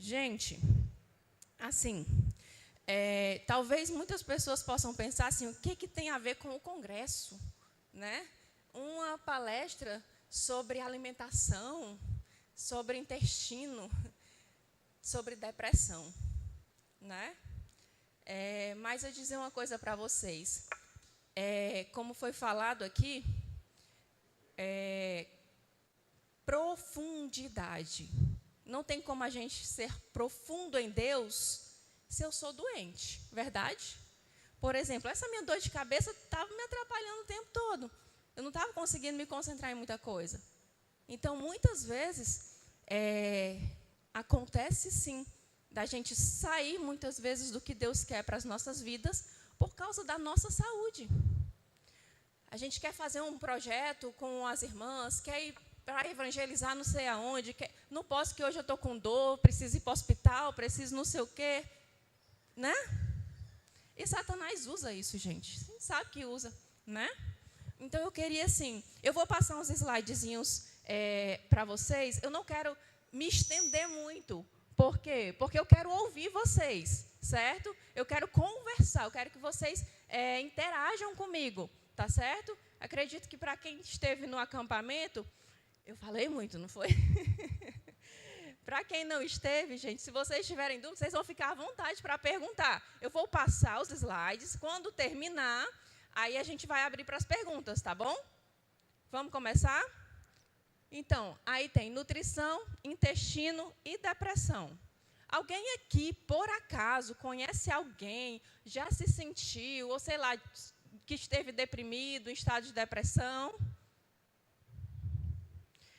Gente, assim, talvez muitas pessoas possam pensar assim, o que tem a ver com o congresso, né? Uma palestra sobre alimentação, sobre intestino, sobre depressão, né? Mas eu vou dizer uma coisa para vocês. Como foi falado aqui, profundidade. Não tem como a gente ser profundo em Deus se eu sou doente, verdade? Por exemplo, essa minha dor de cabeça estava me atrapalhando o tempo todo. Eu não estava conseguindo me concentrar em muita coisa. Então, muitas vezes, acontece sim, da gente sair muitas vezes do que Deus quer para as nossas vidas por causa da nossa saúde. A gente quer fazer um projeto com as irmãs, quer ir para evangelizar não sei aonde, não posso que hoje eu estou com dor, preciso ir para o hospital, preciso não sei o quê, né? E Satanás usa isso, gente. Você sabe que usa, né? Então, eu queria, assim, eu vou passar uns slidezinhos para vocês. Eu não quero me estender muito. Por quê? Porque eu quero ouvir vocês, certo? Eu quero conversar, eu quero que vocês interajam comigo, tá certo? Acredito que para quem esteve no acampamento, eu falei muito, não foi? Para quem não esteve, gente, se vocês tiverem dúvidas, vocês vão ficar à vontade para perguntar. Eu vou passar os slides, quando terminar, aí a gente vai abrir para as perguntas, tá bom? Vamos começar? Então, aí tem nutrição, intestino e depressão. Alguém aqui, por acaso, conhece alguém, já se sentiu, ou sei lá, que esteve deprimido, em estado de depressão?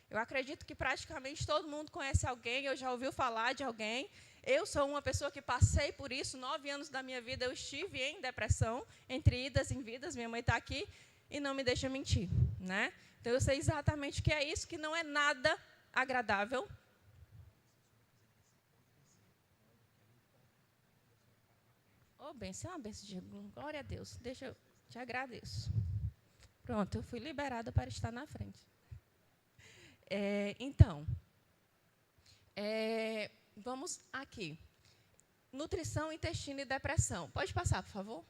Eu acredito que praticamente todo mundo conhece alguém, ou já ouviu falar de alguém. Eu sou uma pessoa que passei por isso, 9 anos da minha vida eu estive em depressão, entre idas e vindas, minha mãe está aqui e não me deixa mentir, né? Então, eu sei exatamente o que é isso, que não é nada agradável. Bênção, uma bênção de glória a Deus. Deixa eu te agradeço. Pronto, eu fui liberada para estar na frente. Então, vamos aqui. Nutrição, intestino e depressão. Pode passar, por favor?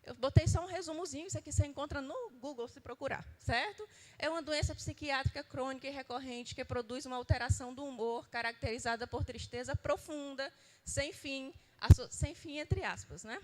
Eu botei só um resumozinho, isso aqui você encontra no Google, se procurar, certo? É uma doença psiquiátrica crônica e recorrente que produz uma alteração do humor caracterizada por tristeza profunda, sem fim entre aspas, né?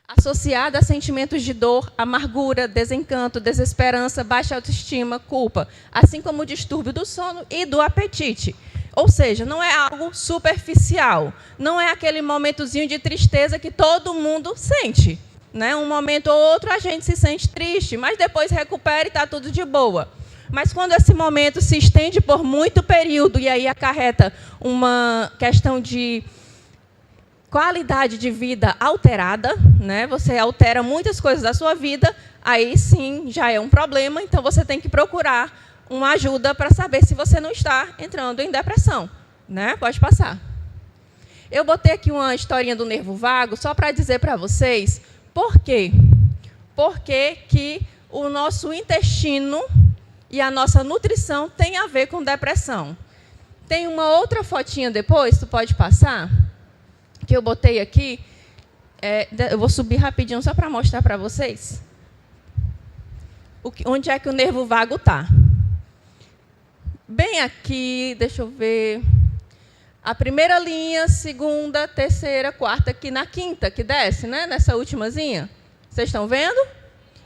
Associada a sentimentos de dor, amargura, desencanto, desesperança, baixa autoestima, culpa, assim como o distúrbio do sono e do apetite. Ou seja, não é algo superficial, não é aquele momentozinho de tristeza que todo mundo sente, né? Um momento ou outro a gente se sente triste, mas depois recupera e está tudo de boa. Mas quando esse momento se estende por muito período e aí acarreta uma questão de qualidade de vida alterada, né? Você altera muitas coisas da sua vida, aí sim já é um problema, então você tem que procurar uma ajuda para saber se você não está entrando em depressão, né? Pode passar. Eu botei aqui uma historinha do nervo vago só para dizer para vocês por quê. Por que o nosso intestino e a nossa nutrição tem a ver com depressão. Tem uma outra fotinha depois, tu pode passar? Que eu botei aqui, eu vou subir rapidinho só para mostrar para vocês onde é que o nervo vago está. Bem aqui, deixa eu ver, a primeira linha, segunda, terceira, quarta, aqui na quinta, que desce, né? Nessa ultimazinha. Vocês estão vendo?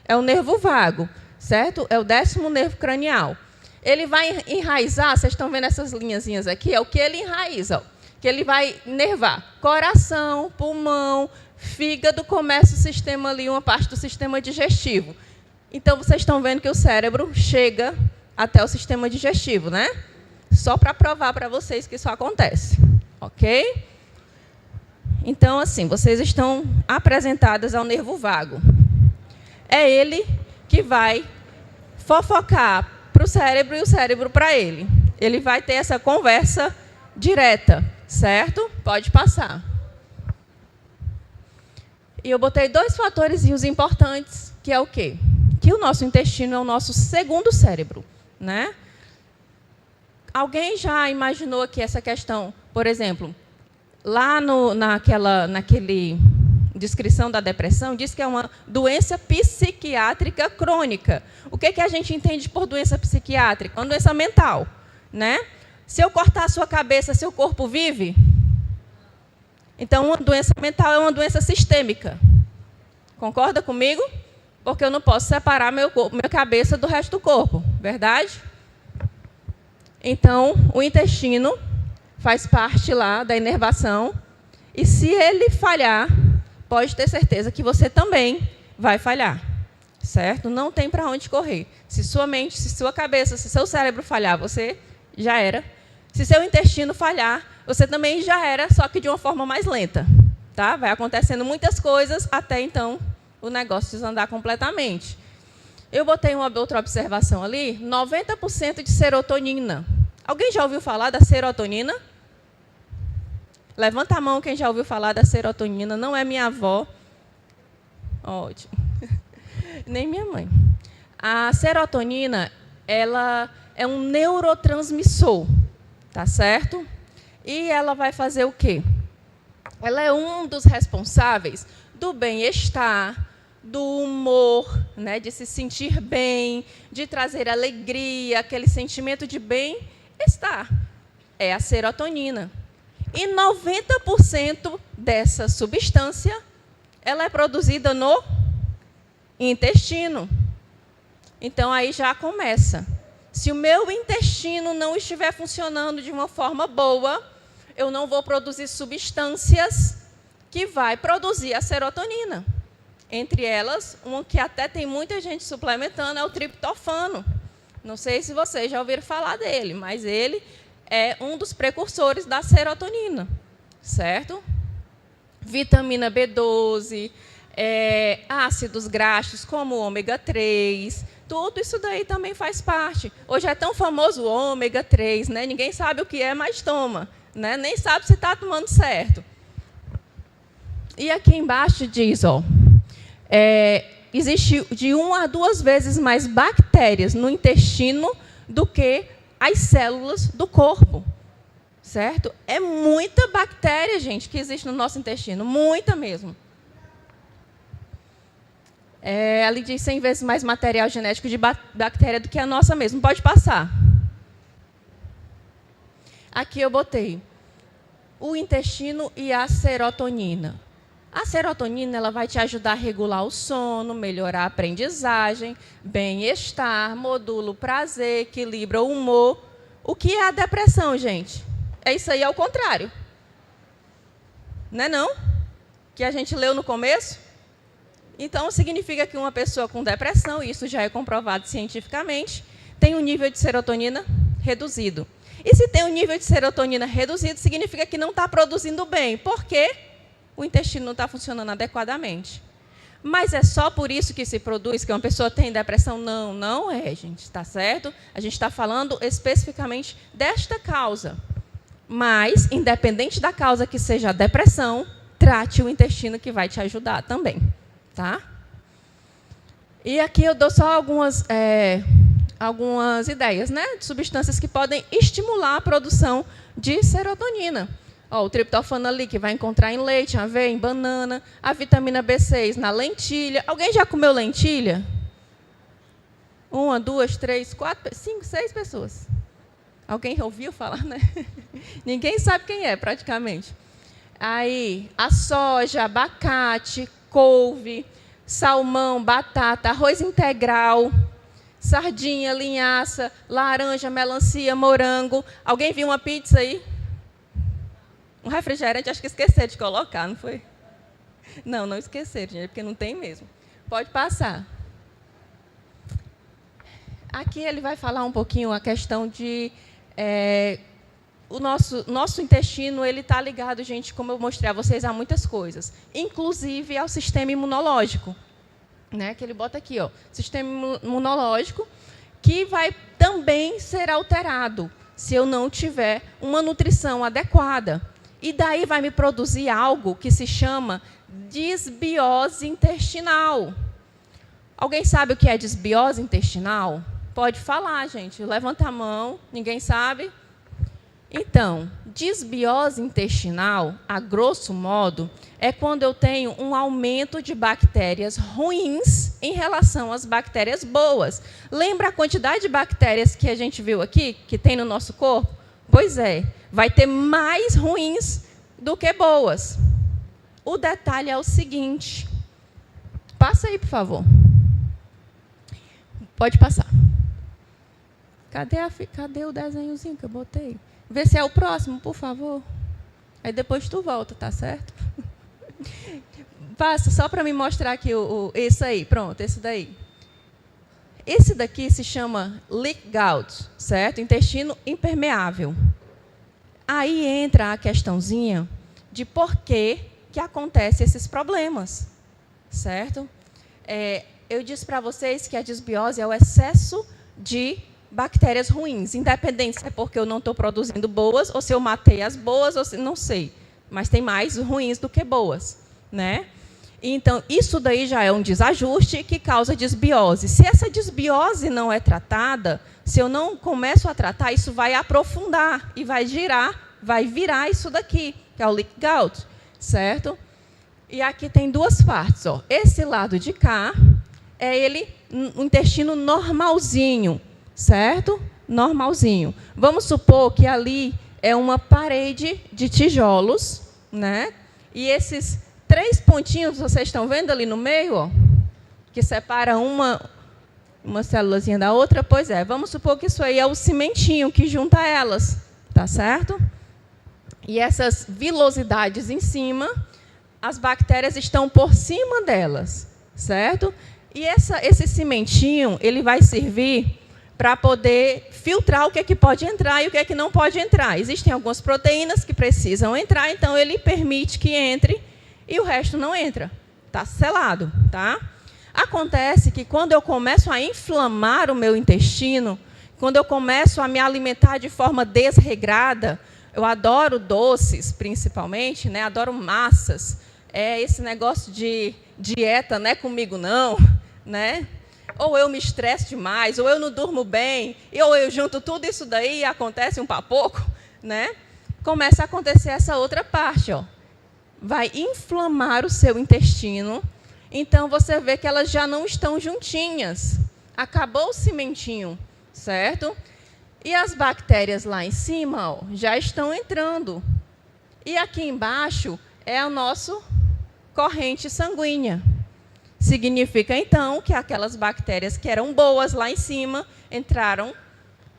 É o nervo vago, certo? É o 10º nervo cranial. Ele vai enraizar, vocês estão vendo essas linhazinhas aqui? É o que ele enraiza, ó. Que ele vai inervar coração, pulmão, fígado, começa o sistema ali, uma parte do sistema digestivo. Então, vocês estão vendo que o cérebro chega até o sistema digestivo, né? Só para provar para vocês que isso acontece, ok? Então, assim, vocês estão apresentadas ao nervo vago. É ele que vai fofocar para o cérebro e o cérebro para ele. Ele vai ter essa conversa direta. Certo? Pode passar. E eu botei 2 fatores importantes, que é o quê? Que o nosso intestino é o nosso segundo cérebro, né? Alguém já imaginou aqui essa questão Por exemplo, lá naquele descrição da depressão, diz que é uma doença psiquiátrica crônica. O que a gente entende por doença psiquiátrica? Uma doença mental, né? Se eu cortar a sua cabeça, seu corpo vive? Então, uma doença mental é uma doença sistêmica. Concorda comigo? Porque eu não posso separar minha cabeça do resto do corpo, verdade? Então, o intestino faz parte lá da inervação, e se ele falhar, pode ter certeza que você também vai falhar, certo? Não tem para onde correr. Se sua mente, se sua cabeça, se seu cérebro falhar, você já era. Se seu intestino falhar, você também já era, só que de uma forma mais lenta. Tá? Vai acontecendo muitas coisas até, então, o negócio desandar completamente. Eu botei uma outra observação ali, 90% de serotonina. Alguém já ouviu falar da serotonina? Levanta a mão quem já ouviu falar da serotonina. Não é minha avó. Ótimo. Nem minha mãe. A serotonina, ela é um neurotransmissor, tá certo? E ela vai fazer o quê? Ela é um dos responsáveis do bem-estar, do humor, né, de se sentir bem, de trazer alegria, aquele sentimento de bem-estar. É a serotonina. E 90% dessa substância, ela é produzida no intestino. Então, aí já começa. Se o meu intestino não estiver funcionando de uma forma boa, eu não vou produzir substâncias que vai produzir a serotonina. Entre elas, uma que até tem muita gente suplementando é o triptofano. Não sei se vocês já ouviram falar dele, mas ele é um dos precursores da serotonina, certo? Vitamina B12, ácidos graxos como o ômega 3, tudo isso daí também faz parte. Hoje é tão famoso o ômega 3, né? Ninguém sabe o que é, mas toma, né? Nem sabe se está tomando certo. E aqui embaixo diz, ó, existe de 1 a 2 vezes mais bactérias no intestino do que as células do corpo, certo? É muita bactéria, gente, que existe no nosso intestino, muita mesmo. Ali diz 100 vezes mais material genético de bactéria do que a nossa mesmo. Pode passar. Aqui eu botei o intestino e a serotonina. A serotonina ela vai te ajudar a regular o sono, melhorar a aprendizagem, bem-estar, modula o prazer, equilibra o humor. O que é a depressão, gente? É isso aí ao contrário. Não é não? Que a gente leu no começo? Então, significa que uma pessoa com depressão, e isso já é comprovado cientificamente, tem um nível de serotonina reduzido. E se tem um nível de serotonina reduzido, significa que não está produzindo bem. Por quê? O intestino não está funcionando adequadamente. Mas é só por isso que se produz que uma pessoa tem depressão? Não, não é, gente, está certo? A gente está falando especificamente desta causa. Mas, independente da causa que seja a depressão, trate o intestino que vai te ajudar também. Tá? E aqui eu dou só algumas ideias, né, de substâncias que podem estimular a produção de serotonina. Ó, o triptofano ali, que vai encontrar em leite, em aveia, em banana, a vitamina B6 na lentilha. Alguém já comeu lentilha? 1, 2, 3, 4, 5, 6 pessoas. Alguém ouviu falar, né? Ninguém sabe quem é, praticamente. Aí, a soja, abacate, couve, salmão, batata, arroz integral, sardinha, linhaça, laranja, melancia, morango. Alguém viu uma pizza aí? Um refrigerante, acho que esqueceram de colocar, não foi? Não, não esqueceram, gente, porque não tem mesmo. Pode passar. Aqui ele vai falar um pouquinho a questão de... o nosso intestino está ligado, gente, como eu mostrei a vocês, a muitas coisas, inclusive ao sistema imunológico, né, que ele bota aqui, ó, sistema imunológico, que vai também ser alterado se eu não tiver uma nutrição adequada. E daí vai me produzir algo que se chama disbiose intestinal. Alguém sabe o que é disbiose intestinal? Pode falar, gente. Levanta a mão. Ninguém sabe? Então, Disbiose intestinal, a grosso modo, é quando eu tenho um aumento de bactérias ruins em relação às bactérias boas. Lembra a quantidade de bactérias que a gente viu aqui, que tem no nosso corpo? Pois é, vai ter mais ruins do que boas. O detalhe é o seguinte. Passa aí, por favor. Pode passar. Cadê o desenhozinho que eu botei? Vê se é o próximo, por favor. Aí depois tu volta, tá certo? Passa, só para me mostrar aqui esse aí. Pronto, esse daí. Esse daqui se chama leak gout, certo? Intestino impermeável. Aí entra a questãozinha de por que acontecem esses problemas, certo? Eu disse para vocês que a disbiose é o excesso de bactérias ruins, independente se é porque eu não estou produzindo boas, ou se eu matei as boas, ou se, não sei. Mas tem mais ruins do que boas, né? Então, isso daí já é um desajuste que causa disbiose. Se essa disbiose não é tratada, se eu não começo a tratar, isso vai aprofundar e vai virar isso daqui, que é o leak gout, certo? E aqui tem duas partes. Ó. Esse lado de cá é um intestino normalzinho, certo? Normalzinho. Vamos supor que ali é uma parede de tijolos, né? E esses 3 pontinhos, vocês estão vendo ali no meio, ó, que separa uma célulazinha da outra? Pois é, vamos supor que isso aí é o cimentinho que junta elas, tá certo? E essas vilosidades em cima, as bactérias estão por cima delas, certo? E esse cimentinho, ele vai servir para poder filtrar o que é que pode entrar e o que é que não pode entrar. Existem algumas proteínas que precisam entrar, então ele permite que entre e o resto não entra. Está selado, tá? Acontece que quando eu começo a inflamar o meu intestino, quando eu começo a me alimentar de forma desregrada, eu adoro doces, principalmente, né? Adoro massas. Esse negócio de dieta não é comigo, não, né? Ou eu me estresso demais, ou eu não durmo bem, ou eu junto tudo isso daí e acontece um papoco, né? Começa a acontecer essa outra parte, ó. Vai inflamar o seu intestino, então você vê que elas já não estão juntinhas. Acabou o cimentinho, certo? E as bactérias lá em cima, ó, já estão entrando. E aqui embaixo é a nossa corrente sanguínea. Significa, então, que aquelas bactérias que eram boas lá em cima entraram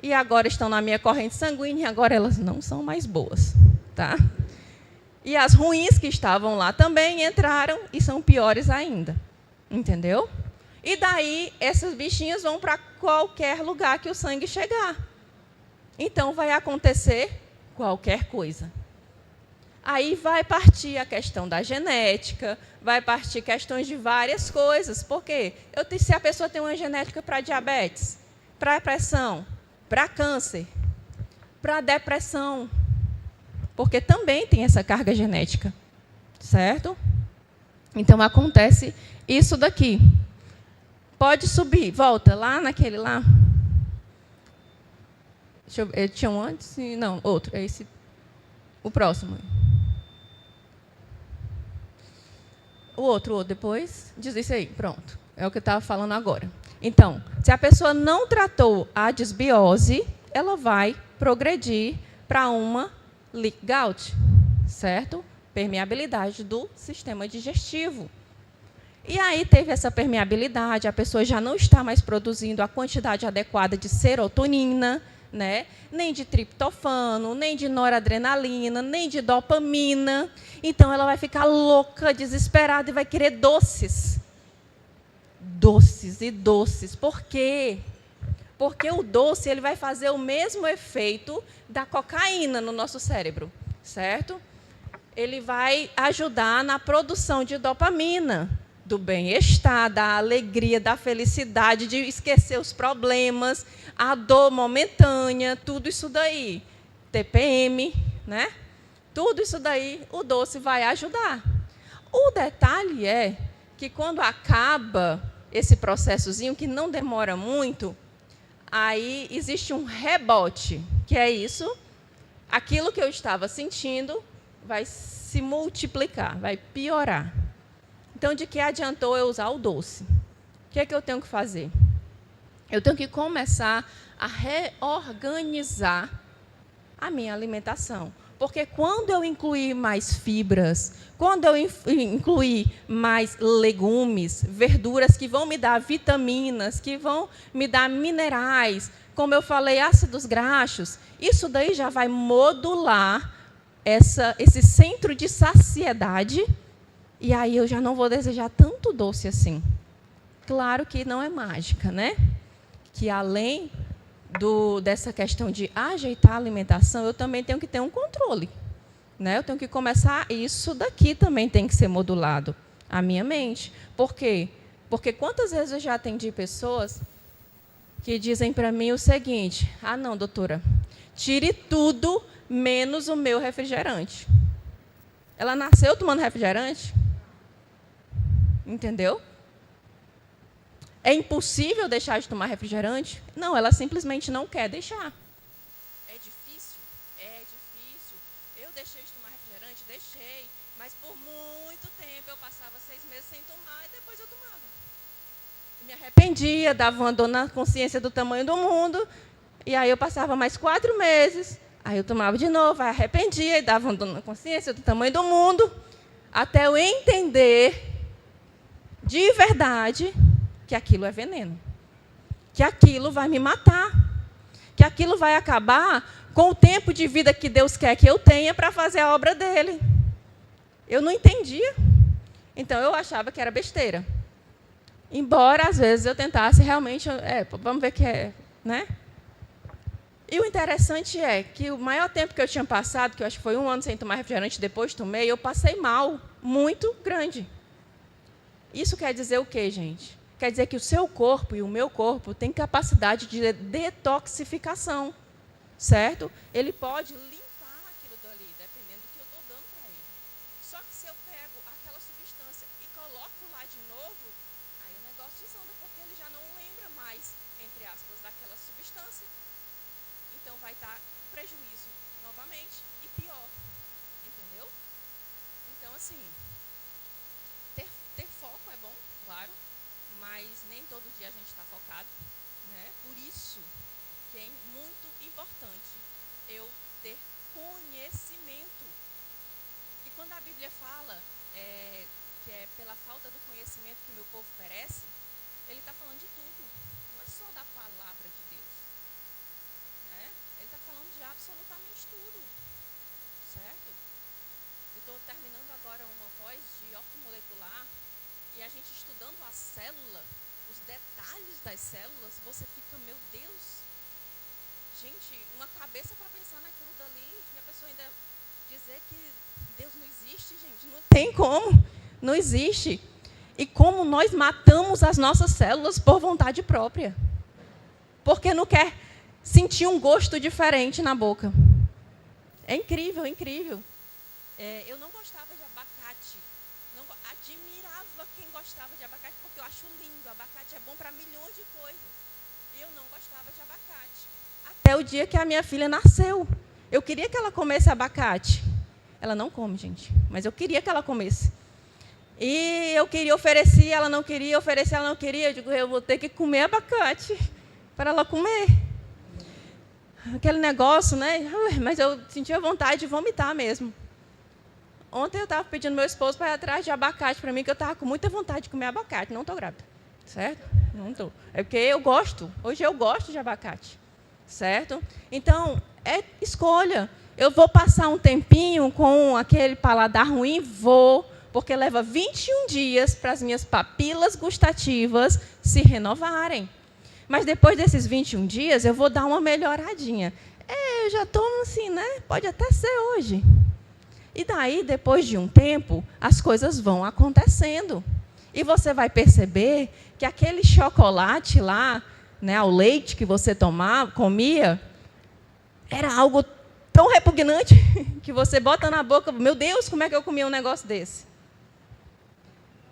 e agora estão na minha corrente sanguínea e agora elas não são mais boas, tá? E as ruins que estavam lá também entraram e são piores ainda, entendeu? E daí, essas bichinhas vão para qualquer lugar que o sangue chegar. Então, vai acontecer qualquer coisa. Aí vai partir a questão da genética, vai partir questões de várias coisas. Por quê? Se a pessoa tem uma genética para diabetes, para pressão, para câncer, para depressão, porque também tem essa carga genética, certo? Então, acontece isso daqui. Pode subir, volta lá naquele lá. Deixa eu ver, tinha um antes? Não, outro, é esse, o próximo. O outro depois, diz isso aí, pronto. É o que eu estava falando agora. Então, se a pessoa não tratou a disbiose, ela vai progredir para uma leak gout, certo? Permeabilidade do sistema digestivo. E aí teve essa permeabilidade, a pessoa já não está mais produzindo a quantidade adequada de serotonina, né? Nem de triptofano, nem de noradrenalina, nem de dopamina. Então, ela vai ficar louca, desesperada e vai querer doces. Doces e doces. Por quê? Porque o doce ele vai fazer o mesmo efeito da cocaína no nosso cérebro, certo? Ele vai ajudar na produção de dopamina, do bem-estar, da alegria, da felicidade, de esquecer os problemas, a dor momentânea, tudo isso daí. TPM, né? Tudo isso daí, o doce vai ajudar. O detalhe é que quando acaba esse processozinho, que não demora muito, aí existe um rebote, que é isso, aquilo que eu estava sentindo vai se multiplicar, vai piorar. Então, de que adiantou eu usar o doce? O que é que eu tenho que fazer? Eu tenho que começar a reorganizar a minha alimentação. Porque quando eu incluir mais fibras, quando eu incluir mais legumes, verduras que vão me dar vitaminas, que vão me dar minerais, como eu falei, ácidos graxos, isso daí já vai modular esse centro de saciedade, e aí eu já não vou desejar tanto doce assim. Claro que não é mágica, né? Que além dessa questão de ajeitar a alimentação, eu também tenho que ter um controle, né? Eu tenho que começar, isso daqui também tem que ser modulado, a minha mente. Por quê? Porque quantas vezes eu já atendi pessoas que dizem para mim o seguinte: ah, não, doutora, tire tudo menos o meu refrigerante. Ela nasceu tomando refrigerante? Entendeu? É impossível deixar de tomar refrigerante? Não, ela simplesmente não quer deixar. É difícil? É difícil. Eu deixei de tomar refrigerante? Deixei. Mas por muito tempo eu passava 6 meses sem tomar e depois eu tomava. Eu me arrependia, dava uma dor na consciência do tamanho do mundo. E aí eu passava mais 4 meses. Aí eu tomava de novo, aí arrependia e dava uma dor na consciência do tamanho do mundo. Até eu entender de verdade que aquilo é veneno, que aquilo vai me matar, que aquilo vai acabar com o tempo de vida que Deus quer que eu tenha para fazer a obra dele. Eu não entendia, então eu achava que era besteira. Embora, às vezes, eu tentasse realmente, vamos ver que é, né? E o interessante é que o maior tempo que eu tinha passado, que eu acho que foi 1 ano sem tomar refrigerante, depois tomei, eu passei mal, muito grande. Isso quer dizer o quê, gente? Quer dizer que o seu corpo e o meu corpo têm capacidade de detoxificação, certo? Ele pode limpar aquilo dali, dependendo do que eu estou dando para ele. Só que se eu pego aquela substância e coloco lá de novo, aí o negócio desanda, porque ele já não lembra mais, entre aspas, daquela substância. Então vai estar prejuízo novamente e pior, entendeu? Então, assim, ter foco é bom, claro, mas nem todo dia a gente está focado, né? Por isso que é muito importante eu ter conhecimento. E quando a Bíblia fala que é pela falta do conhecimento que o meu povo perece, ele está falando de tudo, não é só da palavra de Deus, né? Ele está falando de absolutamente tudo, certo? Eu estou terminando agora uma pós de ortomolecular, e a gente estudando a célula, os detalhes das células, você fica, meu Deus, gente, uma cabeça para pensar naquilo dali, e a pessoa ainda dizer que Deus não existe, gente, não tem como, não existe. E como nós matamos as nossas células por vontade própria, porque não quer sentir um gosto diferente na boca. É incrível, incrível. Eu não gostava de abacate. Não admirava quem gostava de abacate, porque eu acho lindo. Abacate é bom para milhões de coisas. E eu não gostava de abacate. Até o dia que a minha filha nasceu. Eu queria que ela comesse abacate. Ela não come, gente. Mas eu queria que ela comesse. E eu queria oferecer, ela não queria, oferecer, ela não queria. Eu digo, eu vou ter que comer abacate para ela comer. Aquele negócio, né? Mas eu sentia vontade de vomitar mesmo. Ontem eu estava pedindo meu esposo para ir atrás de abacate para mim, que eu estava com muita vontade de comer abacate. Não estou grávida, certo? Não estou. É porque eu gosto. Hoje eu gosto de abacate, certo? Então, é escolha. Eu vou passar um tempinho com aquele paladar ruim? Vou, porque leva 21 dias para as minhas papilas gustativas se renovarem. Mas depois desses 21 dias, eu vou dar uma melhoradinha. Eu já estou assim, né? Pode até ser hoje. E daí, depois de um tempo, as coisas vão acontecendo. E você vai perceber que aquele chocolate lá, né, o leite que você comia, era algo tão repugnante que você bota na boca, meu Deus, como é que eu comia um negócio desse?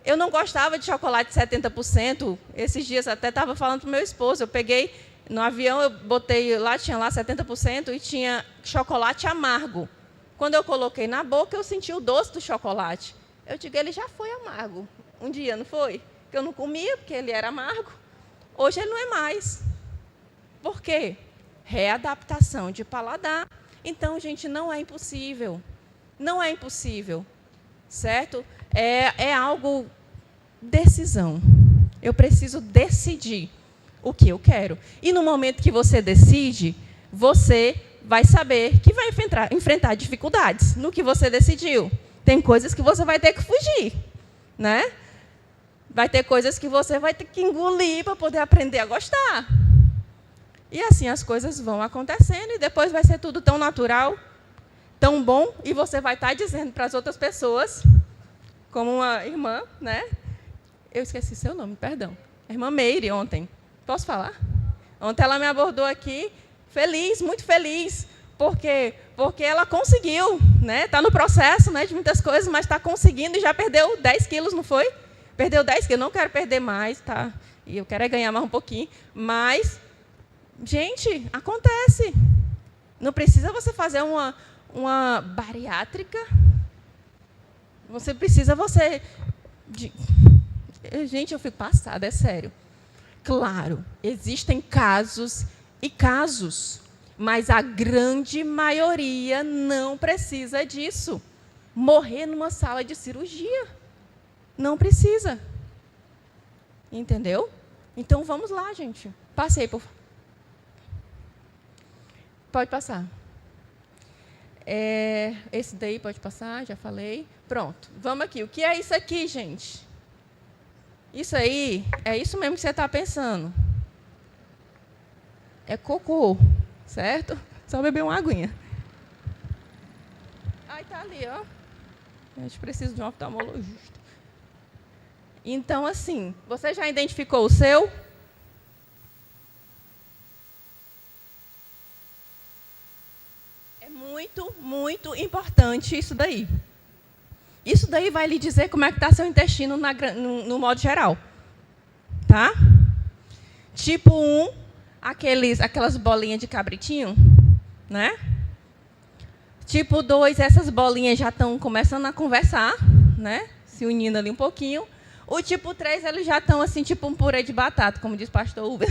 Eu não gostava de chocolate 70%. Esses dias até estava falando para o meu esposo, eu peguei, No avião eu botei lá, tinha lá 70% e tinha chocolate amargo. Quando eu coloquei na boca, eu senti o doce do chocolate. Eu digo, ele já foi amargo. Um dia, não foi? Que eu não comia, porque ele era amargo. Hoje ele não é mais. Por quê? Readaptação de paladar. Então, gente, não é impossível. Não é impossível. Certo? É algo... Decisão. Eu preciso decidir o que eu quero. E no momento que você decide, você vai saber que vai enfrentar dificuldades no que você decidiu. Tem coisas que você vai ter que fugir, né? Vai ter coisas que você vai ter que engolir para poder aprender a gostar. E assim as coisas vão acontecendo e depois vai ser tudo tão natural, tão bom, e você vai estar dizendo para as outras pessoas, como uma irmã, né? Eu esqueci seu nome, perdão. A irmã Meire, ontem. Posso falar? Ontem ela me abordou aqui, feliz, muito feliz, porque ela conseguiu, né? Está no processo, né, de muitas coisas, mas está conseguindo e já perdeu 10 quilos, não foi? Perdeu 10 quilos, eu não quero perder mais, tá? E eu quero é ganhar mais um pouquinho, mas, gente, acontece. Não precisa você fazer uma bariátrica. Você precisa, Gente, eu fico passada, é sério. Claro, existem casos e casos, mas a grande maioria não precisa disso. Morrer numa sala de cirurgia. Não precisa. Entendeu? Então, vamos lá, gente. Passei, por favor. Pode passar. Esse daí pode passar, já falei. Pronto, vamos aqui. O que é isso aqui, gente? Isso aí, é isso mesmo que você está pensando. É cocô, certo? Só beber uma aguinha. Ai, está ali, ó. A gente precisa de um oftalmologista. Então, assim, você já identificou o seu? É muito, muito importante isso daí. Isso daí vai lhe dizer como é que está seu intestino no modo geral. Tá? Tipo 1, aquelas bolinhas de cabritinho, né? Tipo 2, essas bolinhas já estão começando a conversar, né? Se unindo ali um pouquinho. O tipo 3, eles já estão assim, tipo um purê de batata, como diz o pastor Uber.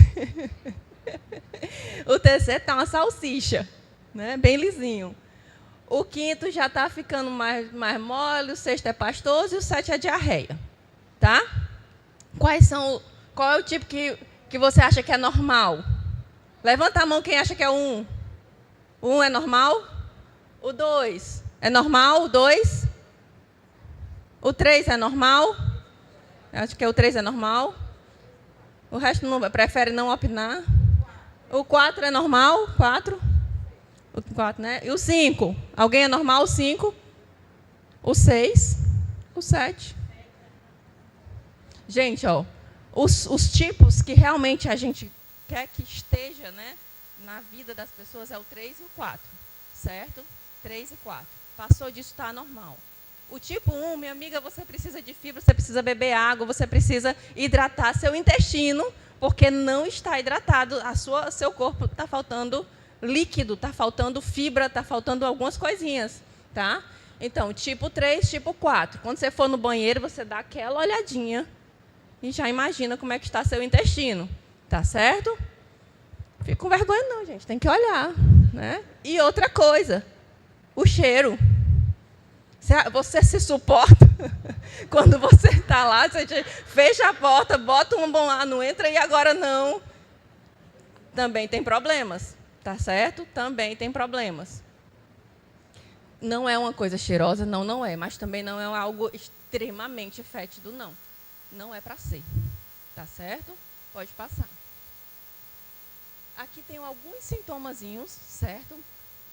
O terceiro está uma salsicha, né? Bem lisinho. O quinto já está ficando mais mole, o sexto é pastoso e o 7 é diarreia. Tá? Qual é o tipo que você acha que é normal? Levanta a mão quem acha que é o 1. O 1 é normal? O 2 é normal? O 2? O 3 é normal? Acho que o 3 é normal. O resto prefere não opinar. O 4 é normal? 4? O 4, né? E o 5? Alguém é normal? O 5? O 6? O 7? Gente, ó, os tipos que realmente a gente quer que esteja, né, na vida das pessoas é o 3 e o 4, certo? 3 e 4. Passou disso, está normal. O tipo 1, minha amiga, você precisa de fibra, você precisa beber água, você precisa hidratar seu intestino, porque não está hidratado, seu corpo está faltando líquido, está faltando fibra, está faltando algumas coisinhas, tá? Então, tipo 3, tipo 4. Quando você for no banheiro, você dá aquela olhadinha e já imagina como é que está seu intestino, tá certo? Fica com vergonha não, gente, tem que olhar, né? E outra coisa, o cheiro. Você se suporta quando você está lá, você fecha a porta, bota um bom ar, não entra e agora não. Também tem problemas. Tá certo? Também tem problemas. Não é uma coisa cheirosa, não é, mas também não é algo extremamente fétido, não. Não é para ser. Tá certo? Pode passar. Aqui tem alguns sintomazinhos, certo?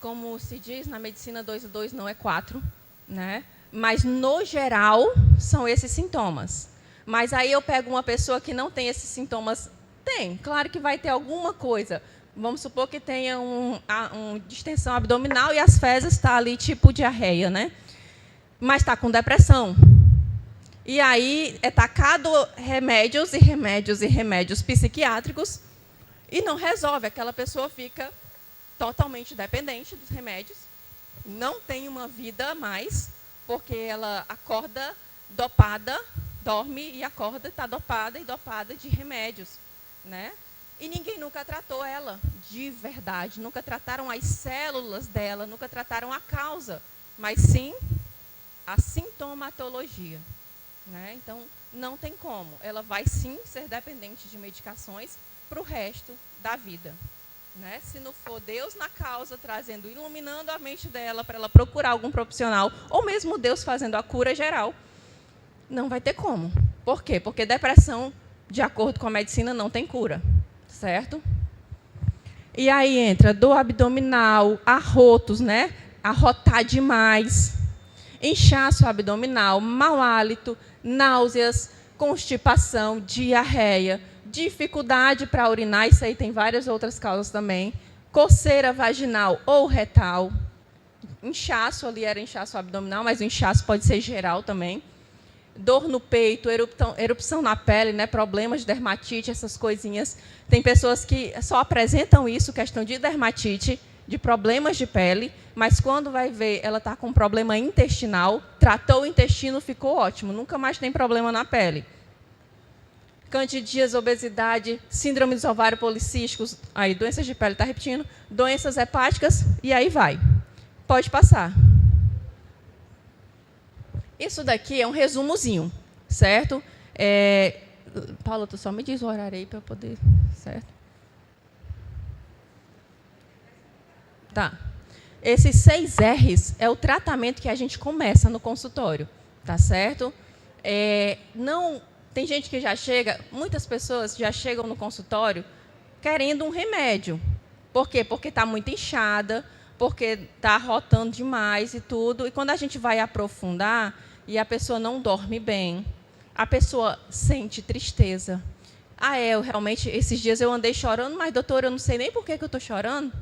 Como se diz na medicina, 2 e 2 não é 4, né? Mas, no geral, são esses sintomas. Mas aí eu pego uma pessoa que não tem esses sintomas. Tem, claro que vai ter alguma coisa. Vamos supor que tenha uma distensão abdominal e as fezes estão ali tipo diarreia, né? Mas está com depressão. E aí é tacado remédios e remédios e remédios psiquiátricos E não resolve, aquela pessoa fica totalmente dependente dos remédios, não tem uma vida mais, porque ela acorda dopada, dorme e acorda, está dopada e dopada de remédios, né? E ninguém nunca tratou ela de verdade, nunca trataram as células dela, nunca trataram a causa, mas sim a sintomatologia, né? Então, não tem como. Ela vai sim ser dependente de medicações para o resto da vida, né? Se não for Deus na causa, trazendo, iluminando a mente dela para ela procurar algum profissional, ou mesmo Deus fazendo a cura geral, não vai ter como. Por quê? Porque depressão, de acordo com a medicina, não tem cura, certo? E aí entra dor abdominal, arrotos, né? Arrotar demais, inchaço abdominal, mau hálito, náuseas, constipação, diarreia, dificuldade para urinar, isso aí tem várias outras causas também, coceira vaginal ou retal, inchaço, ali era inchaço abdominal, mas o inchaço pode ser geral também, dor no peito, erupção na pele, né, problemas de dermatite, essas coisinhas. Tem pessoas que só apresentam isso, questão de dermatite, de problemas de pele, mas quando vai ver, ela está com problema intestinal, tratou o intestino, ficou ótimo, nunca mais tem problema na pele. Candidíase, obesidade, síndrome dos ovários policísticos, aí, doenças de pele, está repetindo, doenças hepáticas, e aí vai. Pode passar. Isso daqui é um resumozinho, certo? Paula, tu só me diz o horário aí para eu poder, certo? Tá. Esses 6 R's é o tratamento que a gente começa no consultório, tá certo? Não, tem gente que já chega, muitas pessoas já chegam no consultório querendo um remédio. Por quê? Porque está muito inchada, porque está arrotando demais e tudo. E quando a gente vai aprofundar, e a pessoa não dorme bem, a pessoa sente tristeza. Eu realmente, esses dias eu andei chorando, mas, doutora, eu não sei nem por que eu estou chorando.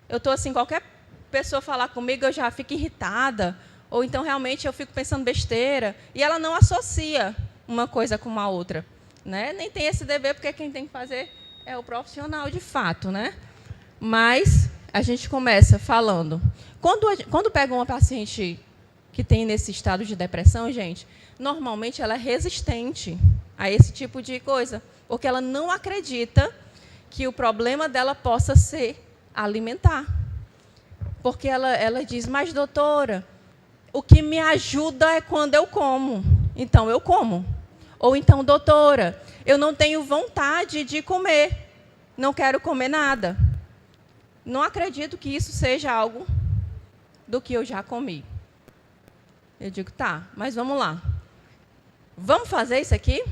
Eu estou assim, qualquer pessoa falar comigo, eu já fico irritada, ou então realmente eu fico pensando besteira, e ela não associa uma coisa com a outra, né? Nem tem esse dever, porque quem tem que fazer é o profissional de fato, né? Mas a gente começa falando. Quando pega uma paciente que tem nesse estado de depressão, gente, normalmente ela é resistente a esse tipo de coisa, porque ela não acredita que o problema dela possa ser alimentar. Porque ela diz, mas, doutora, o que me ajuda é quando eu como. Então, eu como. Ou então, doutora, eu não tenho vontade de comer. Não quero comer nada. Não acredito que isso seja algo do que eu já comi. Eu digo, tá, mas vamos lá. Vamos fazer isso aqui?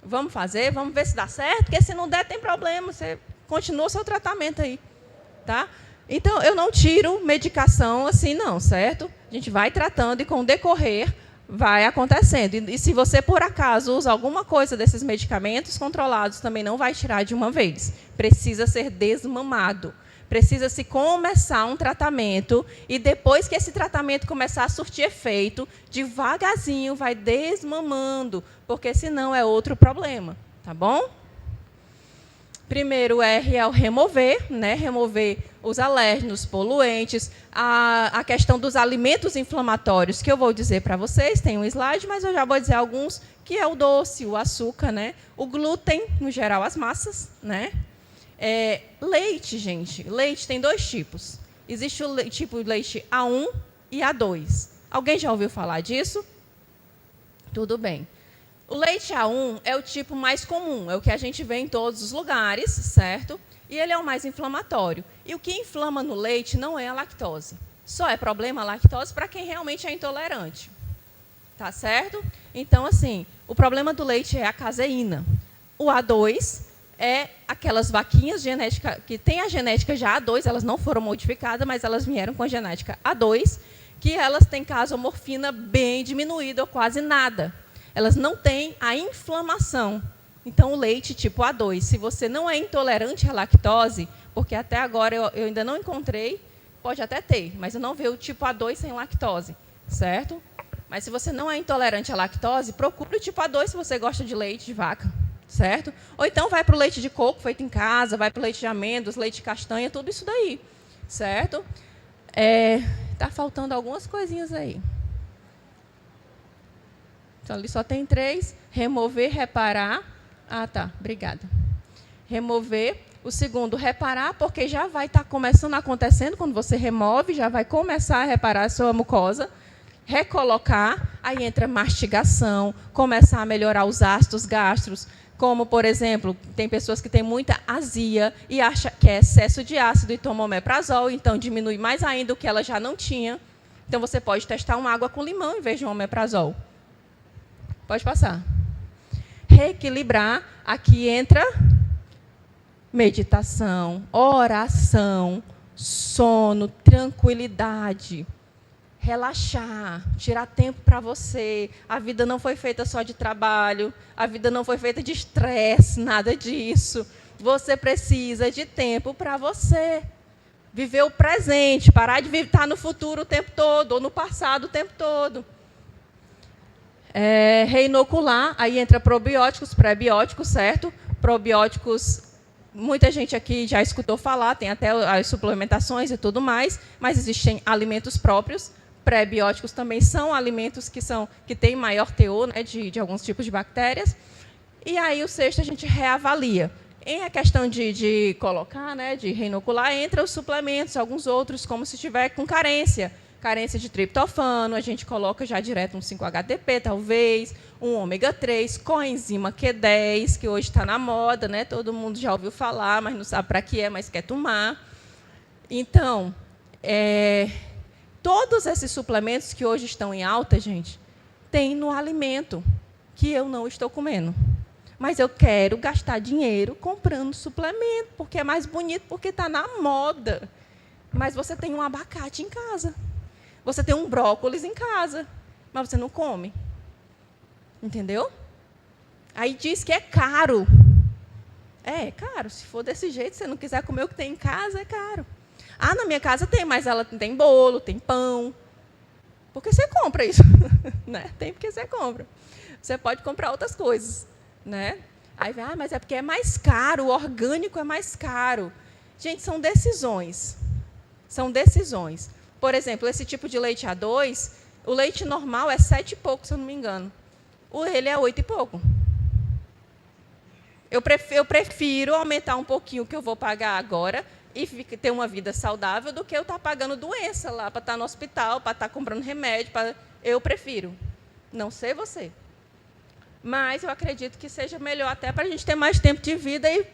Vamos fazer, vamos ver se dá certo, porque se não der, tem problema, você continua o seu tratamento aí. Tá? Então, eu não tiro medicação assim, não, certo? A gente vai tratando e, com o decorrer, vai acontecendo. E se você, por acaso, usa alguma coisa desses medicamentos controlados, também não vai tirar de uma vez. Precisa ser desmamado. Precisa-se começar um tratamento e, depois que esse tratamento começar a surtir efeito, devagarzinho vai desmamando, porque senão é outro problema. Tá bom? Primeiro R é o remover, né? Remover os alérgenos, poluentes, a questão dos alimentos inflamatórios, que eu vou dizer para vocês, tem um slide, mas eu já vou dizer alguns, que é o doce, o açúcar, né? O glúten, no geral, as massas, né? Leite, gente. Leite tem 2 tipos. Existe o tipo de leite A1 e A2. Alguém já ouviu falar disso? Tudo bem. O leite A1 é o tipo mais comum, é o que a gente vê em todos os lugares, certo? E ele é o mais inflamatório. E o que inflama no leite não é a lactose. Só é problema a lactose para quem realmente é intolerante. Tá certo? Então, assim, o problema do leite é a caseína. O A2 é aquelas vaquinhas genéticas que têm a genética já A2, elas não foram modificadas, mas elas vieram com a genética A2, que elas têm casomorfina bem diminuída ou quase nada. Elas não têm a inflamação. Então, o leite tipo A2, se você não é intolerante à lactose, porque até agora eu ainda não encontrei, pode até ter, mas eu não vi o tipo A2 sem lactose, certo? Mas se você não é intolerante à lactose, procure o tipo A2 se você gosta de leite de vaca, certo? Ou então vai para o leite de coco feito em casa, vai para o leite de amêndoas, leite de castanha, tudo isso daí, certo? Tá faltando algumas coisinhas aí. Então, ali só tem 3. Remover, reparar. Ah, tá, obrigada. Remover. O segundo, reparar, porque já vai estar começando acontecendo, quando você remove, já vai começar a reparar a sua mucosa. Recolocar, aí entra mastigação, começar a melhorar os ácidos gástricos, como, por exemplo, tem pessoas que têm muita azia e acham que é excesso de ácido e tomam omeprazol, então diminui mais ainda o que ela já não tinha. Então, você pode testar uma água com limão em vez de um omeprazol. Pode passar. Reequilibrar, aqui entra meditação, oração, sono, tranquilidade, relaxar, tirar tempo para você. A vida não foi feita só de trabalho, a vida não foi feita de estresse, nada disso. Você precisa de tempo para você. Viver o presente, parar de estar no futuro o tempo todo, ou no passado o tempo todo. Reinocular, aí entra probióticos, pré-bióticos, certo? Probióticos, muita gente aqui já escutou falar, tem até as suplementações e tudo mais, mas existem alimentos próprios. Pré-bióticos também são alimentos que têm maior teor, né, de alguns tipos de bactérias. E aí o sexto a gente reavalia. Em a questão de colocar, né, de reinocular, entra os suplementos, alguns outros, como se estiver com carência de triptofano, a gente coloca já direto um 5-HTP, talvez, um ômega 3, coenzima Q10, que hoje está na moda, né? Todo mundo já ouviu falar, mas não sabe para que é, mas quer tomar. Então, todos esses suplementos que hoje estão em alta, gente, tem no alimento que eu não estou comendo. Mas eu quero gastar dinheiro comprando suplemento, porque é mais bonito, porque está na moda. Mas você tem um abacate em casa. Você tem um brócolis em casa, mas você não come. Entendeu? Aí diz que é caro. É caro. Se for desse jeito, se você não quiser comer o que tem em casa, é caro. Ah, na minha casa tem, mas ela tem bolo, tem pão. Porque você compra isso. Né? Tem porque você compra. Você pode comprar outras coisas. Né? Aí vem, mas é porque é mais caro, o orgânico é mais caro. Gente, são decisões. São decisões. Por exemplo, esse tipo de leite A2, o leite normal é 7 e pouco, se eu não me engano. Ele é 8 e pouco. Eu prefiro aumentar um pouquinho o que eu vou pagar agora e ter uma vida saudável do que eu estar pagando doença lá, para estar no hospital, para estar comprando remédio. Eu prefiro. Não sei você. Mas eu acredito que seja melhor até para a gente ter mais tempo de vida e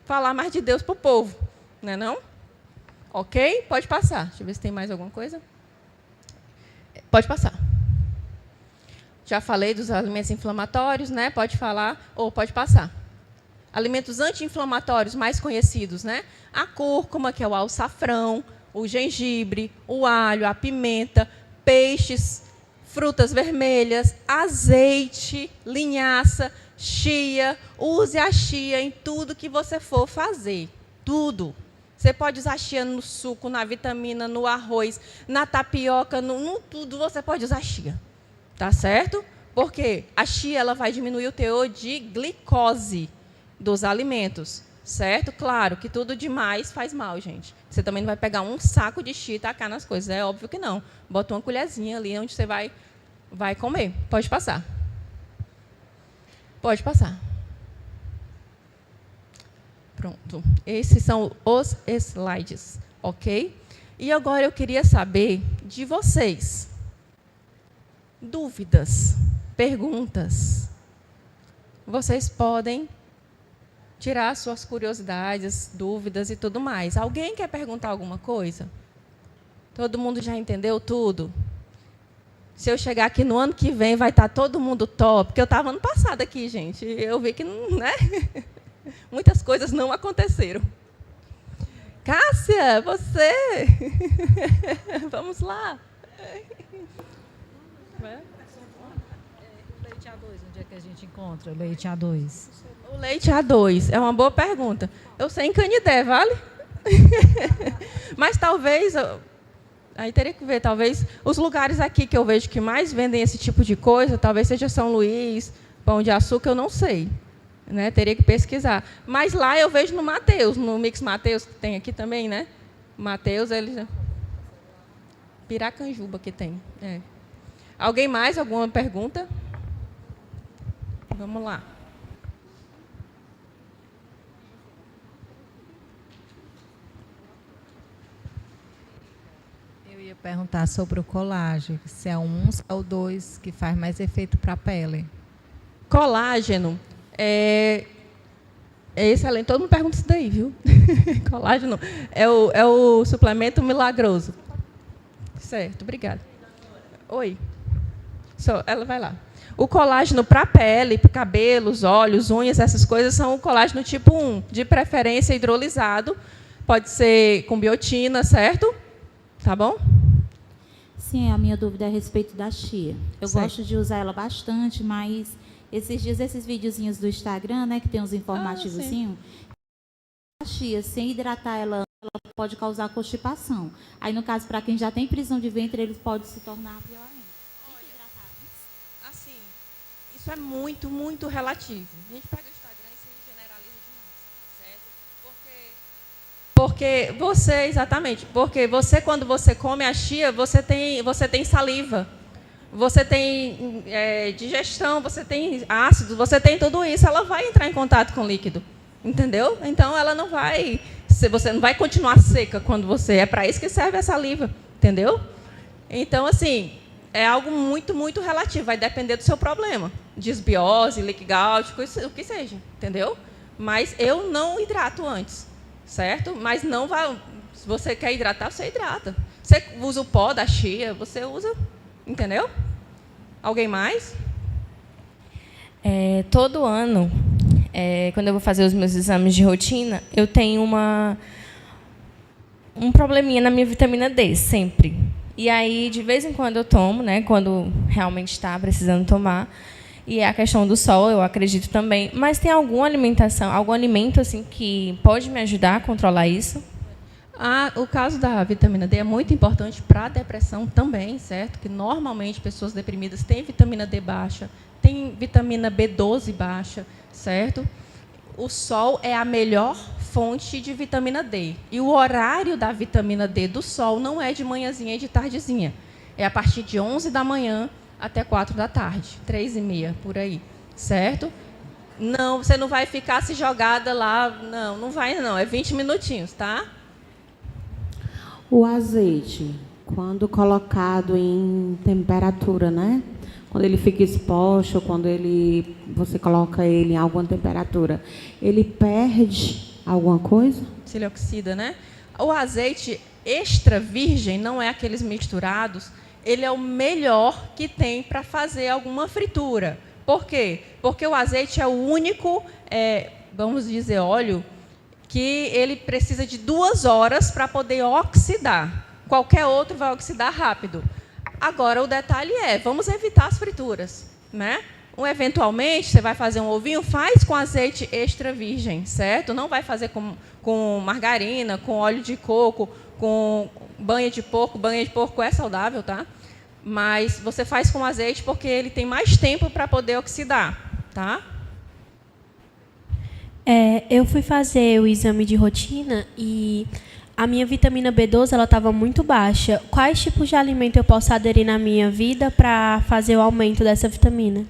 falar mais de Deus para o povo. Não é não? Ok? Pode passar. Deixa eu ver se tem mais alguma coisa. Pode passar. Já falei dos alimentos inflamatórios, né? Pode falar, ou pode passar. Alimentos anti-inflamatórios mais conhecidos, né? A cúrcuma, que é o açafrão, o gengibre, o alho, a pimenta, peixes, frutas vermelhas, azeite, linhaça, chia. Use a chia em tudo que você for fazer. Tudo. Você pode usar chia no suco, na vitamina, no arroz, na tapioca, no tudo você pode usar chia. Tá certo? Porque a chia ela vai diminuir o teor de glicose dos alimentos. Certo? Claro que tudo demais faz mal, gente. Você também não vai pegar um saco de chia e tacar nas coisas. É óbvio que não. Bota uma colherzinha ali onde você vai comer. Pode passar. Pode passar. Pronto. Esses são os slides, ok? E agora eu queria saber de vocês. Dúvidas, perguntas. Vocês podem tirar suas curiosidades, dúvidas e tudo mais. Alguém quer perguntar alguma coisa? Todo mundo já entendeu tudo? Se eu chegar aqui no ano que vem, vai estar todo mundo top. Porque eu estava ano passado aqui, gente. Eu vi que não, né? Muitas coisas não aconteceram. Cássia, você? Vamos lá. O leite A2, onde é que a gente encontra o leite A2? O leite A2 é uma boa pergunta. Eu sei em Canidé, vale? Mas talvez, aí teria que ver, talvez os lugares aqui que eu vejo que mais vendem esse tipo de coisa, talvez seja São Luís, Pão de Açúcar, eu não sei. né? Teria que pesquisar. Mas lá eu vejo no Mateus, no Mix Mateus, que tem aqui também, né? Mateus, ele... Piracanjuba que tem. É. Alguém mais? Alguma pergunta? Vamos lá. Eu ia perguntar sobre o colágeno, se é o 1 ou o 2 que faz mais efeito para a pele. Colágeno é excelente. Todo mundo pergunta isso daí, viu? Colágeno é o suplemento milagroso. Certo, obrigada. Oi. Ela vai lá. O colágeno para a pele, para cabelos, olhos, unhas, essas coisas são o colágeno tipo 1, de preferência hidrolisado. Pode ser com biotina, certo? Tá bom? Sim, a minha dúvida é a respeito da chia. Eu Certo. gosto de usar ela bastante, mas esses dias, esses videozinhos do Instagram, né, que tem uns informativos, a chia, sem hidratar ela pode causar constipação. Aí, no caso, para quem já tem prisão de ventre, ele pode se tornar pior ainda. Tem que hidratar antes? Assim, isso é muito, muito relativo. A gente pega o Instagram e se generaliza demais, certo? Porque você, exatamente, porque você, quando você come a chia, você tem saliva, você tem digestão, você tem ácido, você tem tudo isso, ela vai entrar em contato com o líquido, entendeu? Então, ela não vai, você não vai continuar seca quando você, é para isso que serve a saliva, entendeu? Então, assim, é algo muito, muito relativo, vai depender do seu problema, disbiose, leaky gut, o que seja, entendeu? Mas eu não hidrato antes, certo? Mas não vai, se você quer hidratar, você hidrata. Você usa o pó da chia, você usa, entendeu? Alguém mais? Todo ano, quando eu vou fazer os meus exames de rotina, eu tenho um probleminha na minha vitamina D, sempre. E aí, de vez em quando eu tomo, né, quando realmente está precisando tomar. E é a questão do sol, eu acredito também. Mas tem alguma alimentação, algum alimento assim que pode me ajudar a controlar isso? O caso da vitamina D é muito importante para a depressão também, certo? Que normalmente pessoas deprimidas têm vitamina D baixa, têm vitamina B12 baixa, certo? O sol é a melhor fonte de vitamina D. E o horário da vitamina D do sol não é de manhãzinha e de tardezinha. É a partir de 11 da manhã até 4 da tarde, 3h30, por aí, certo? Não, você não vai ficar se jogada lá, não vai não, é 20 minutinhos, tá? O azeite, quando colocado em temperatura, né? Quando ele fica exposto, quando você coloca ele em alguma temperatura, ele perde alguma coisa? Se ele oxida, né? O azeite extra virgem, não é aqueles misturados, ele é o melhor que tem para fazer alguma fritura. Por quê? Porque o azeite é o único, vamos dizer, óleo, que ele precisa de 2 horas para poder oxidar. Qualquer outro vai oxidar rápido. Agora, o detalhe vamos evitar as frituras, né? Eventualmente, você vai fazer um ovinho, faz com azeite extra virgem, certo? Não vai fazer com margarina, com óleo de coco, com banha de porco. Banha de porco é saudável, tá? Mas você faz com azeite porque ele tem mais tempo para poder oxidar, tá? Eu fui fazer o exame de rotina e a minha vitamina B12 ela estava muito baixa. Quais tipos de alimento eu posso aderir na minha vida para fazer o aumento dessa vitamina?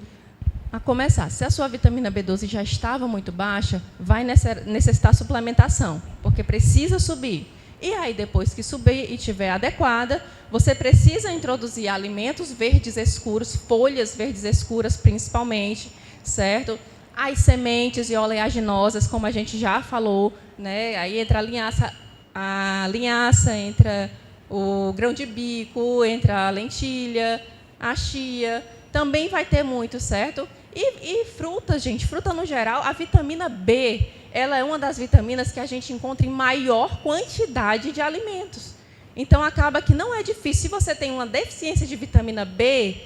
A começar, se a sua vitamina B12 já estava muito baixa, vai necessitar suplementação, porque precisa subir. E aí, depois que subir e estiver adequada, você precisa introduzir alimentos verdes escuros, folhas verdes escuras principalmente, certo? As sementes e oleaginosas, como a gente já falou, né? Aí entra a linhaça, entra o grão de bico, entra a lentilha, a chia, também vai ter muito, certo? E fruta, gente, fruta no geral, a vitamina B, ela é uma das vitaminas que a gente encontra em maior quantidade de alimentos. Então, acaba que não é difícil. Se você tem uma deficiência de vitamina B,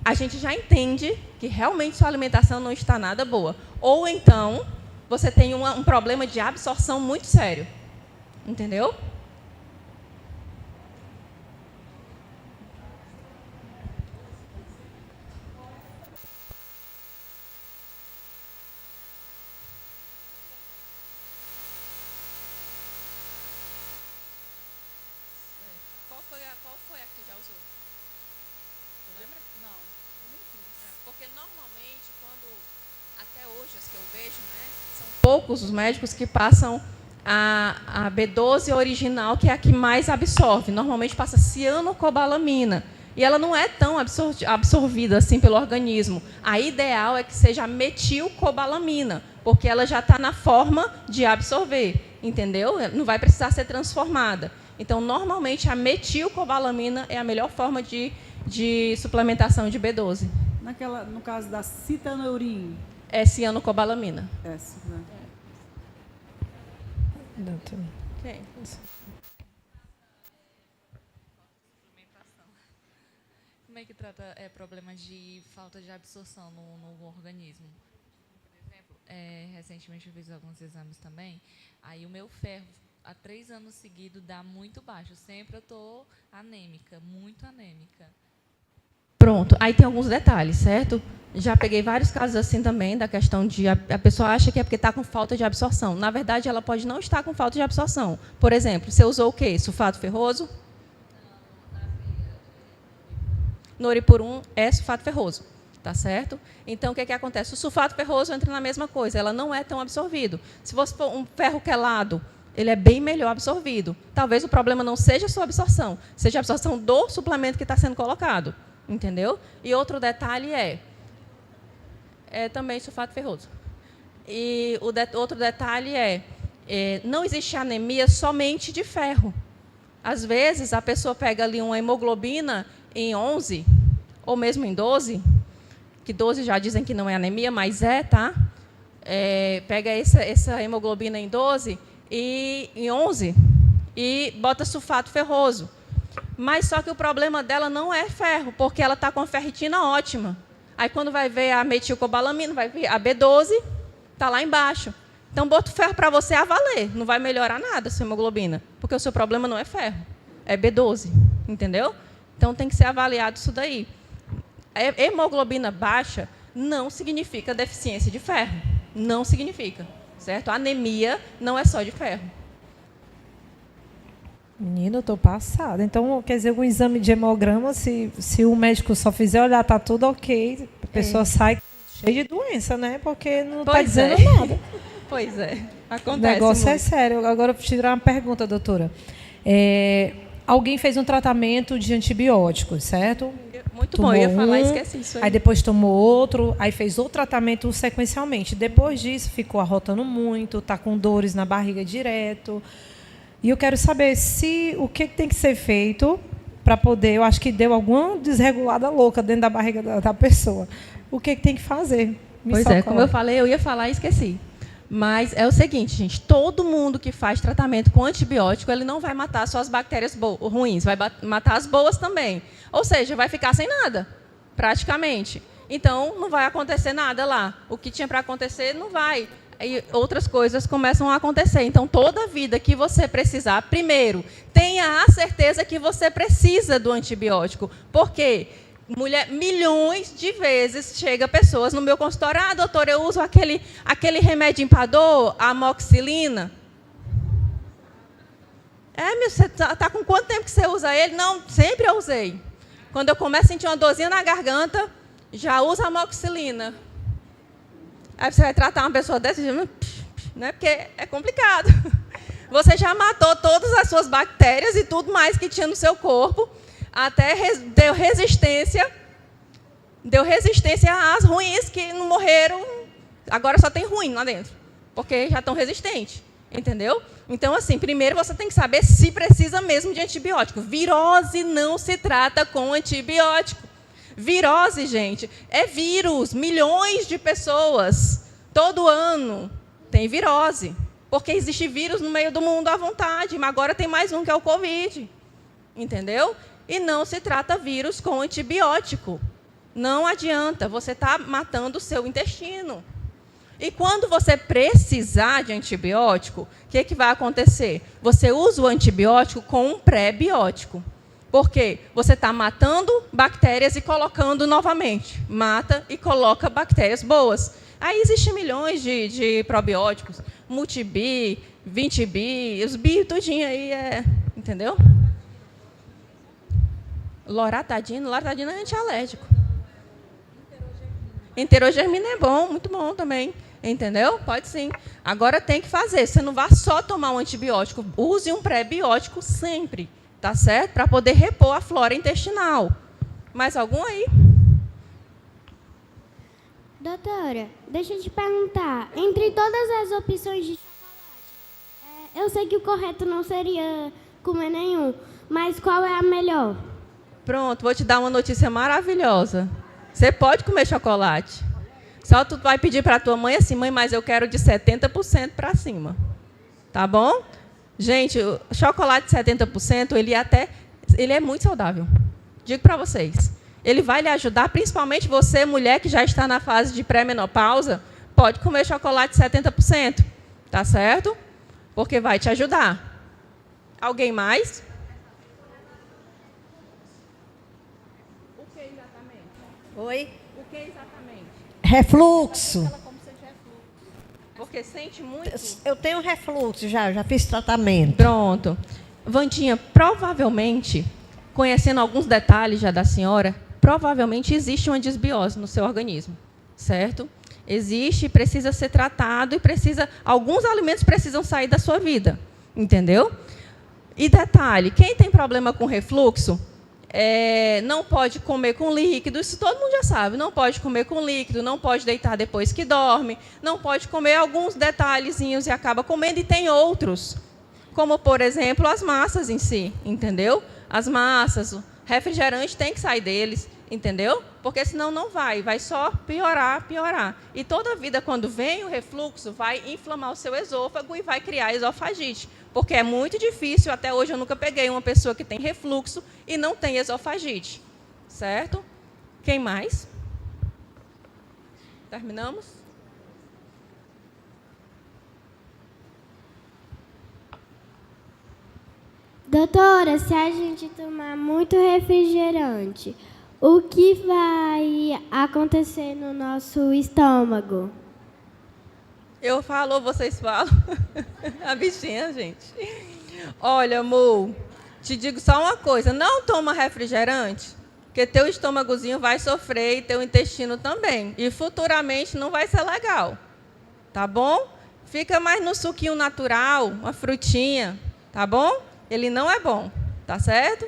a gente já entende que realmente sua alimentação não está nada boa. Ou então, você tem um problema de absorção muito sério. Entendeu? Porque normalmente, até hoje, as que eu vejo, né, são poucos os médicos que passam a B12 original, que é a que mais absorve. Normalmente passa cianocobalamina. E ela não é tão absorvida assim pelo organismo. A ideal é que seja a metilcobalamina, porque ela já está na forma de absorver, entendeu? Não vai precisar ser transformada. Então, normalmente, a metilcobalamina é a melhor forma de suplementação de B12. No caso da citaneurin. É cianocobalamina. Essa, né? Okay. Como é que trata problemas de falta de absorção no organismo? Por exemplo, recentemente eu fiz alguns exames também, aí o meu ferro, há 3 anos seguidos, dá muito baixo. Sempre eu estou anêmica, muito anêmica. Pronto, aí tem alguns detalhes, certo? Já peguei vários casos assim também, da questão de a pessoa acha que é porque está com falta de absorção. Na verdade, ela pode não estar com falta de absorção. Por exemplo, você usou o quê? Sulfato ferroso? Noripurum é sulfato ferroso, tá certo? Então, o que acontece? O sulfato ferroso entra na mesma coisa, ela não é tão absorvido. Se você for um ferro quelado, ele é bem melhor absorvido. Talvez o problema não seja a sua absorção, seja a absorção do suplemento que está sendo colocado, entendeu? E outro detalhe é também sulfato ferroso. E outro detalhe não existe anemia somente de ferro. Às vezes, a pessoa pega ali uma hemoglobina em 11, ou mesmo em 12, que 12 já dizem que não é anemia, mas tá? Pega essa hemoglobina em 12 e em 11 e bota sulfato ferroso. Mas só que o problema dela não é ferro, porque ela está com a ferritina ótima. Aí, quando vai ver a metilcobalamina, vai ver a B12, está lá embaixo. Então, bota o ferro para você a valer. Não vai melhorar nada a sua hemoglobina, porque o seu problema não é ferro, é B12, entendeu? Então, tem que ser avaliado isso daí. A hemoglobina baixa não significa deficiência de ferro. Não significa, certo? A anemia não é só de ferro. Menina, eu estou passada. Então, quer dizer, um exame de hemograma, se o médico só fizer olhar, está tudo ok, a pessoa sai cheia de doença, né? Porque não está dizendo nada. Pois é, acontece. O negócio muito. É sério. Agora, eu vou te tirar uma pergunta, doutora. Alguém fez um tratamento de antibióticos, certo? Muito tomou bom, eu ia falar, esqueci isso aí. Aí depois tomou outro, aí fez outro tratamento sequencialmente. Depois disso, ficou arrotando muito, está com dores na barriga direto. E eu quero saber o que tem que ser feito para poder... Eu acho que deu alguma desregulada louca dentro da barriga da pessoa. O que tem que fazer? Pois é, como eu falei, eu ia falar e esqueci. Mas é o seguinte, gente, todo mundo que faz tratamento com antibiótico, ele não vai matar só as bactérias ruins, vai matar as boas também. Ou seja, vai ficar sem nada, praticamente. Então, não vai acontecer nada lá. O que tinha para acontecer, não vai. E outras coisas começam a acontecer. Então, toda vida que você precisar, primeiro, tenha a certeza que você precisa do antibiótico. Por quê? Milhões de vezes chega pessoas no meu consultório, doutora, eu uso aquele remédio para dor, amoxicilina. Você está com quanto tempo que você usa ele? Não, sempre eu usei. Quando eu começo a sentir uma dorzinha na garganta, já uso amoxicilina. Aí você vai tratar uma pessoa dessa, né? Porque é complicado. Você já matou todas as suas bactérias e tudo mais que tinha no seu corpo, até deu resistência às ruins que não morreram, agora só tem ruim lá dentro, porque já estão resistentes, entendeu? Então, assim, primeiro você tem que saber se precisa mesmo de antibiótico. Virose não se trata com antibiótico. Virose, gente, é vírus. Milhões de pessoas, todo ano, tem virose, porque existe vírus no meio do mundo à vontade, mas agora tem mais um que é o Covid, entendeu? E não se trata vírus com antibiótico. Não adianta, você está matando o seu intestino. E quando você precisar de antibiótico, o que vai acontecer? Você usa o antibiótico com um pré-biótico. Por quê? Você está matando bactérias e colocando novamente. Mata e coloca bactérias boas. Aí existem milhões de probióticos, multibi, 20bi, os bi tudinho aí, entendeu? Loratadina é antialérgico. Enterogermina é bom, muito bom também. Entendeu? Pode sim. Agora tem que fazer. Você não vai só tomar um antibiótico. Use um pré-biótico sempre, tá certo? Para poder repor a flora intestinal. Mais algum aí? Doutora, deixa eu te perguntar. Entre todas as opções de chocolate, eu sei que o correto não seria comer nenhum, mas qual é a melhor? Pronto, vou te dar uma notícia maravilhosa. Você pode comer chocolate. Só tu vai pedir para a tua mãe assim, mãe, mas eu quero de 70% para cima. Tá bom? Gente, o chocolate de 70%, ele é muito saudável. Digo para vocês. Ele vai lhe ajudar, principalmente você, mulher que já está na fase de pré-menopausa, pode comer chocolate de 70%. Tá certo? Porque vai te ajudar. Alguém mais? O que exatamente? Oi? O que exatamente? Refluxo. Porque sente muito? Eu tenho refluxo já fiz tratamento. Pronto. Vandinha, provavelmente, conhecendo alguns detalhes já da senhora, provavelmente existe uma desbiose no seu organismo, certo? Existe, precisa ser tratado e alguns alimentos precisam sair da sua vida, entendeu? E detalhe, quem tem problema com refluxo, não pode comer com líquido, isso todo mundo já sabe, não pode comer com líquido, não pode deitar depois que dorme, não pode comer alguns detalhezinhos e acaba comendo, e tem outros, como, por exemplo, as massas em si, entendeu? As massas, o refrigerante tem que sair deles, entendeu? Porque senão não vai só piorar. E toda vida, quando vem o refluxo, vai inflamar o seu esôfago e vai criar esofagite. Porque é muito difícil, até hoje eu nunca peguei uma pessoa que tem refluxo e não tem esofagite. Certo? Quem mais? Terminamos? Doutora, se a gente tomar muito refrigerante, o que vai acontecer no nosso estômago? Eu falo, vocês falam. A bichinha, gente. Olha, amor, te digo só uma coisa. Não toma refrigerante, porque teu estômagozinho vai sofrer e teu intestino também. E futuramente não vai ser legal. Tá bom? Fica mais no suquinho natural, uma frutinha. Tá bom? Ele não é bom. Tá certo?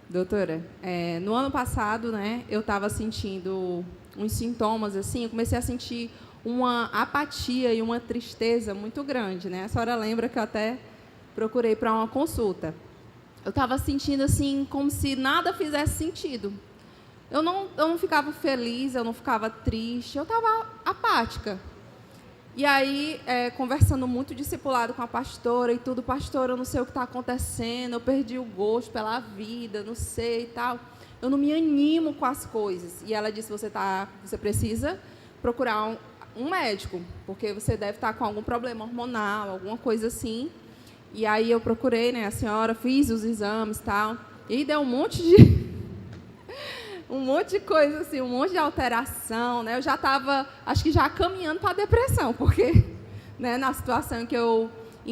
Doutora, no ano passado, né, eu estava sentindo uns sintomas assim, eu comecei a sentir uma apatia e uma tristeza muito grande, né? A senhora lembra que eu até procurei para uma consulta. Eu estava sentindo assim como se nada fizesse sentido. Eu não ficava feliz, eu não ficava triste, eu estava apática. E aí, conversando muito discipulado com a pastora e tudo, pastora, eu não sei o que está acontecendo, eu perdi o gosto pela vida, não sei e tal. Eu não me animo com as coisas. E ela disse, você precisa procurar um médico, porque você deve estar com algum problema hormonal, alguma coisa assim. E aí eu procurei, né, a senhora, fiz os exames e tal, e deu um monte de coisa, assim, um monte de alteração, né? Eu já estava, acho que já caminhando para a depressão, porque, né, na situação em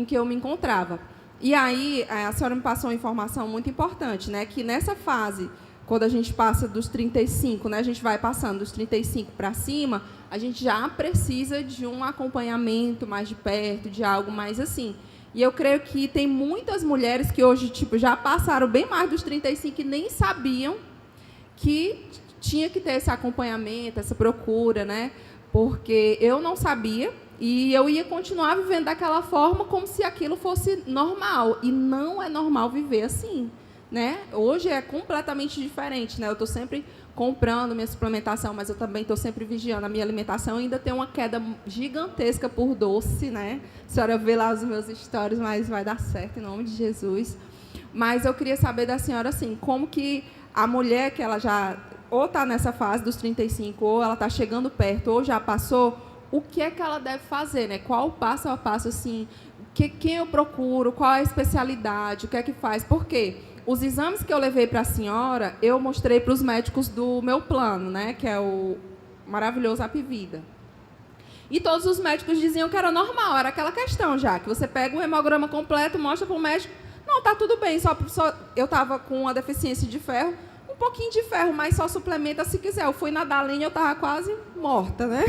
que eu me encontrava. E aí a senhora me passou uma informação muito importante, né, que nessa fase, quando a gente passa dos 35, né, a gente vai passando dos 35 para cima, a gente já precisa de um acompanhamento mais de perto, de algo mais assim. E eu creio que tem muitas mulheres que hoje já passaram bem mais dos 35 e nem sabiam que tinha que ter esse acompanhamento, essa procura, né? Porque eu não sabia e eu ia continuar vivendo daquela forma como se aquilo fosse normal. E não é normal viver assim, né? Hoje é completamente diferente, né? Eu estou sempre comprando minha suplementação, mas eu também estou sempre vigiando a minha alimentação. Ainda tem uma queda gigantesca por doce, né? A senhora vê lá os meus stories, mas vai dar certo, em nome de Jesus. Mas eu queria saber da senhora, assim, como que a mulher que ela já ou está nessa fase dos 35, ou ela está chegando perto, ou já passou, o que é que ela deve fazer, né? Qual o passo a passo, assim, quem eu procuro, qual é a especialidade, o que é que faz? Por quê? Os exames que eu levei para a senhora, eu mostrei para os médicos do meu plano, né? Que é o maravilhoso Apivida. E todos os médicos diziam que era normal, era aquela questão já, que você pega um hemograma completo, mostra para o médico, não, tá tudo bem, só eu estava com uma deficiência de ferro um pouquinho de ferro, mas só suplementa se quiser. Eu fui nadar além, eu estava quase morta, né?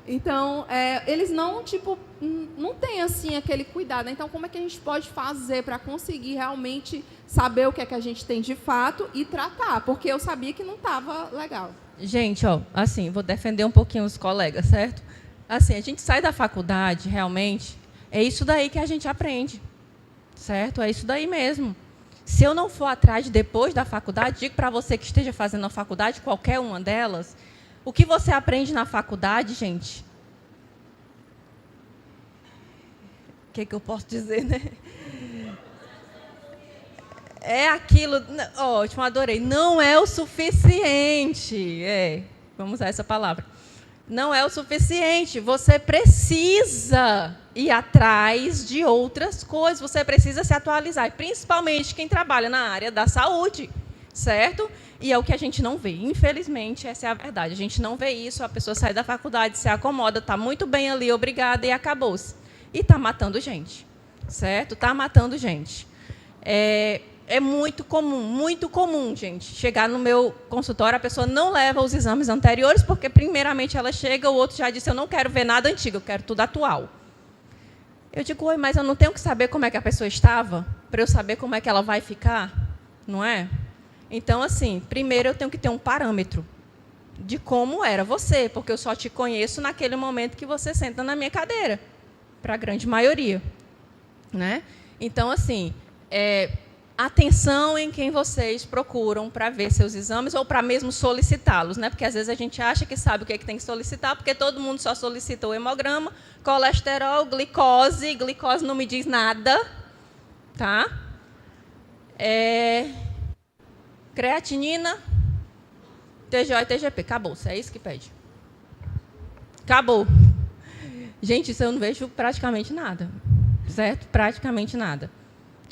Então, eles não, não têm, assim, aquele cuidado. Então, como é que a gente pode fazer para conseguir realmente saber o que é que a gente tem de fato e tratar? Porque eu sabia que não estava legal. Gente, ó, assim, vou defender um pouquinho os colegas, certo? Assim, a gente sai da faculdade, realmente, é isso daí que a gente aprende, certo? É isso daí mesmo. Se eu não for atrás depois da faculdade, digo para você que esteja fazendo a faculdade, qualquer uma delas, o que você aprende na faculdade, gente? O que eu posso dizer, né? É aquilo... Ótimo, adorei. Não é o suficiente. Vamos usar essa palavra. Não é o suficiente. Você precisa ir atrás de outras coisas. Você precisa se atualizar. Principalmente quem trabalha na área da saúde, certo? E é o que a gente não vê. Infelizmente, essa é a verdade. A gente não vê isso. A pessoa sai da faculdade, se acomoda, está muito bem ali, obrigada, e acabou-se. E está matando gente, certo? Está matando gente. É muito comum, gente, chegar no meu consultório, a pessoa não leva os exames anteriores, porque, primeiramente, ela chega, o outro já disse, eu não quero ver nada antigo, eu quero tudo atual. Eu digo, oi, mas eu não tenho que saber como é que a pessoa estava, para eu saber como é que ela vai ficar, não é? Então, assim, primeiro eu tenho que ter um parâmetro de como era você, porque eu só te conheço naquele momento que você senta na minha cadeira, para a grande maioria, né? Então, assim, atenção em quem vocês procuram para ver seus exames ou para mesmo solicitá-los, né? Porque às vezes a gente acha que sabe o que é que tem que solicitar, porque todo mundo só solicita o hemograma, colesterol, glicose. Glicose não me diz nada, tá? Creatinina, TGO e TGP. Acabou, é isso que pede. Acabou. Gente, isso eu não vejo praticamente nada, certo? Praticamente nada.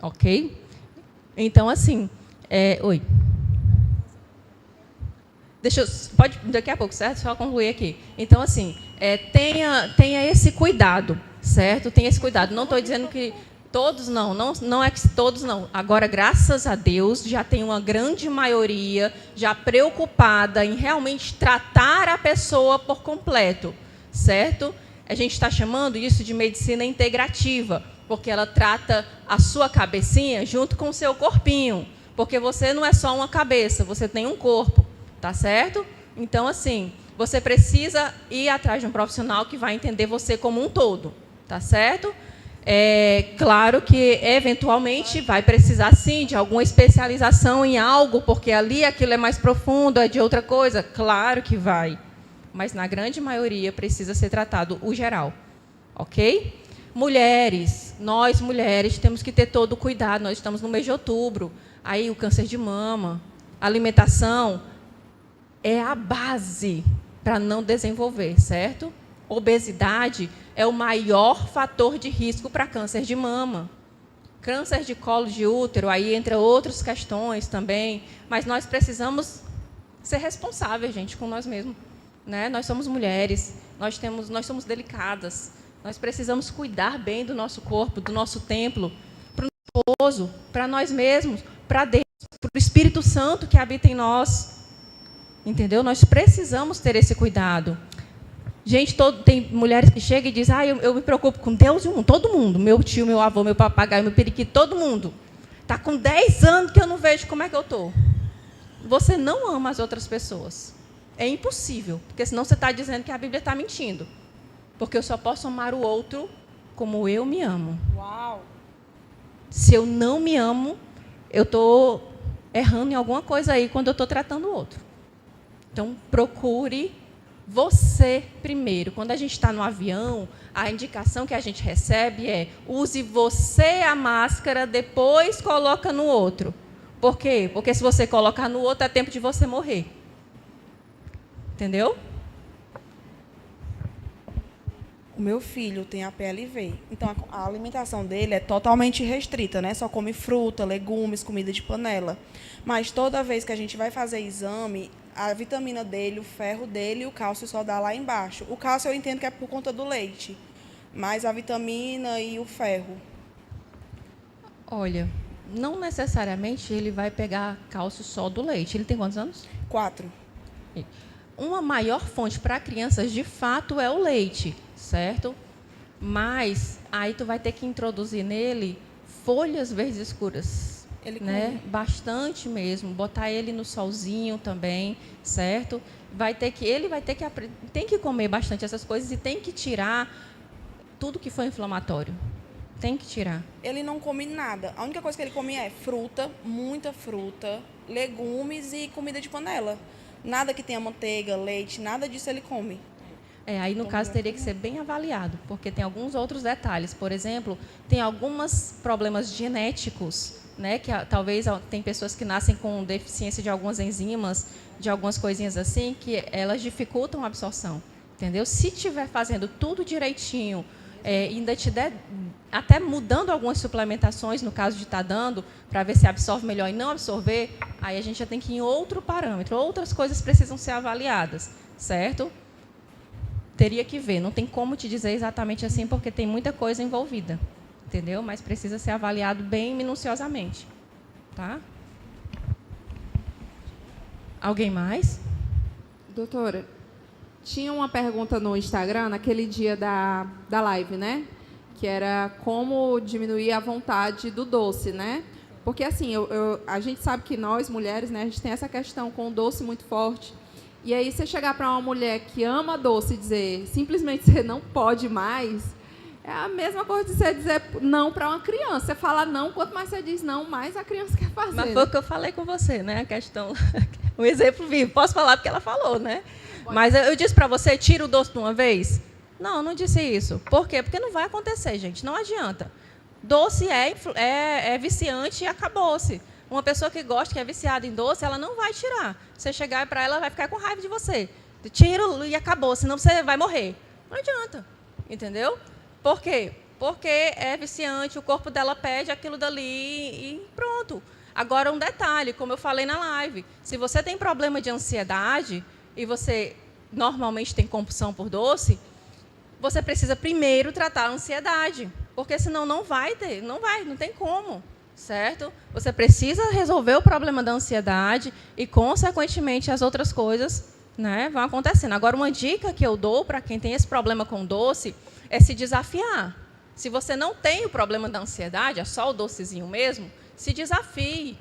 Ok? Então, assim, oi. Pode, daqui a pouco, certo? Só concluir aqui. Então, assim, tenha esse cuidado, certo? Tenha esse cuidado. Não estou dizendo que todos não é que todos não. Agora, graças a Deus, já tem uma grande maioria já preocupada em realmente tratar a pessoa por completo, certo? A gente está chamando isso de medicina integrativa, porque ela trata a sua cabecinha junto com o seu corpinho, porque você não é só uma cabeça, você tem um corpo, tá certo? Então, assim, você precisa ir atrás de um profissional que vai entender você como um todo, tá certo? Claro que, eventualmente, vai precisar, sim, de alguma especialização em algo, porque ali aquilo é mais profundo, é de outra coisa. Claro que vai. Mas, na grande maioria, precisa ser tratado o geral. Ok? Mulheres, nós, mulheres, temos que ter todo o cuidado. Nós estamos no mês de outubro. Aí, o câncer de mama, alimentação, é a base para não desenvolver, certo? Obesidade é o maior fator de risco para câncer de mama. Câncer de colo de útero, aí entre outras questões também, mas nós precisamos ser responsáveis, gente, com nós mesmos, né? Nós somos mulheres, nós somos delicadas, nós precisamos cuidar bem do nosso corpo, do nosso templo, para o nosso esposo, para nós mesmos, para Deus, para o Espírito Santo que habita em nós. Entendeu? Nós precisamos ter esse cuidado. Gente, tem mulheres que chegam e dizem, eu me preocupo com Deus e o mundo, todo mundo, meu tio, meu avô, meu papagaio, meu periquito, todo mundo. Está com 10 anos que eu não vejo como é que eu estou. Você não ama as outras pessoas. É impossível, porque senão você está dizendo que a Bíblia está mentindo. Porque eu só posso amar o outro como eu me amo. Uau! Se eu não me amo, eu estou errando em alguma coisa aí quando eu estou tratando o outro. Então, procure você primeiro. Quando a gente está no avião, a indicação que a gente recebe é use você a máscara, depois coloca no outro. Por quê? Porque se você colocar no outro, é tempo de você morrer. Entendeu? O meu filho tem a PLV, então a alimentação dele é totalmente restrita, né? Só come fruta, legumes, comida de panela. Mas toda vez que a gente vai fazer exame, a vitamina dele, o ferro dele e o cálcio só dá lá embaixo. O cálcio eu entendo que é por conta do leite, mas a vitamina e o ferro. Olha, Não necessariamente ele vai pegar cálcio só do leite. Ele tem quantos anos? 4. Uma maior fonte para crianças, de fato, é o leite, certo? Mas aí tu vai ter que introduzir nele folhas verdes escuras, né? Bastante mesmo. Botar ele no solzinho também, certo? Ele vai ter que tem que comer bastante essas coisas e tem que tirar tudo que foi inflamatório. Tem que tirar. Ele não come nada. A única coisa que ele come é fruta, muita fruta, legumes e comida de panela. Nada que tenha manteiga, leite, nada disso ele come. Aí no caso teria que ser bem avaliado, porque tem alguns outros detalhes. Por exemplo, tem alguns problemas genéticos, né, que talvez tem pessoas que nascem com deficiência de algumas enzimas, de algumas coisinhas assim, que elas dificultam a absorção, entendeu? Se estiver fazendo tudo direitinho, ainda te der, até mudando algumas suplementações, no caso de estar dando, para ver se absorve melhor e não absorver, aí a gente já tem que ir em outro parâmetro, outras coisas precisam ser avaliadas, certo? Teria que ver, não tem como te dizer exatamente assim, porque tem muita coisa envolvida, entendeu? Mas precisa ser avaliado bem minuciosamente, tá? Alguém mais? Doutora, tinha uma pergunta no Instagram, naquele dia da live, né? Que era como diminuir a vontade do doce, né? Porque, assim, a gente sabe que nós, mulheres, né, a gente tem essa questão com o doce muito forte. E aí, você chegar para uma mulher que ama doce e dizer, simplesmente você não pode mais, é a mesma coisa de você dizer não para uma criança. Você fala não, quanto mais você diz não, mais a criança quer fazer. Mas foi o que eu falei com você, né? A questão, um exemplo vivo. Posso falar porque ela falou, né? Mas eu disse para você, tira o doce de uma vez? Não, não disse isso. Por quê? Porque não vai acontecer, gente. Não adianta. Doce é viciante e acabou-se. Uma pessoa que gosta, que é viciada em doce, ela não vai tirar. Você chegar para ela, ela vai ficar com raiva de você. Tira e acabou, senão você vai morrer. Não adianta, entendeu? Por quê? Porque é viciante, o corpo dela pede aquilo dali e pronto. Agora, um detalhe, como eu falei na live, se você tem problema de ansiedade e você normalmente tem compulsão por doce, você precisa primeiro tratar a ansiedade, porque senão não tem como. Certo? Você precisa resolver o problema da ansiedade e, consequentemente, as outras coisas, né, vão acontecendo. Agora, uma dica que eu dou para quem tem esse problema com doce é se desafiar. Se você não tem o problema da ansiedade, é só o docezinho mesmo, se desafie.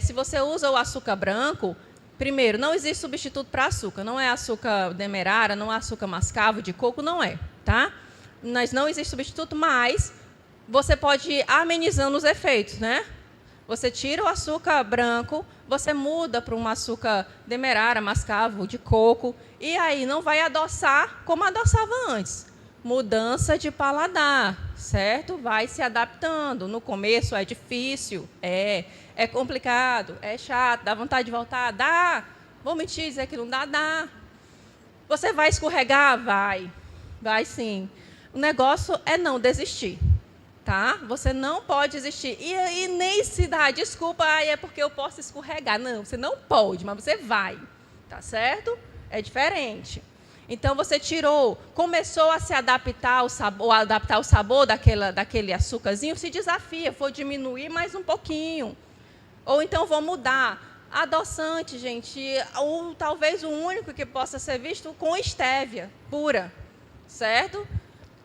Se você usa o açúcar branco, primeiro, não existe substituto para açúcar. Não é açúcar demerara, não é açúcar mascavo, de coco, não é. Tá? Mas não existe substituto, mas você pode ir amenizando os efeitos, né? Você tira o açúcar branco, você muda para um açúcar demerara, mascavo, de coco, e aí não vai adoçar como adoçava antes. Mudança de paladar, certo? Vai se adaptando. No começo é difícil, é complicado, é chato, dá vontade de voltar, dá. Vou mentir, dizer que não dá, dá. Você vai escorregar? Vai sim. O negócio é não desistir. Tá? Você não pode desistir. E nem se dá desculpa, é porque eu posso escorregar. Não, você não pode, mas você vai. Tá certo? É diferente. Então, você começou a se adaptar o sabor daquele açúcarzinho, se desafia, vou diminuir mais um pouquinho. Ou então, vou mudar. Adoçante, gente, ou talvez o único que possa ser visto com estévia pura. Certo?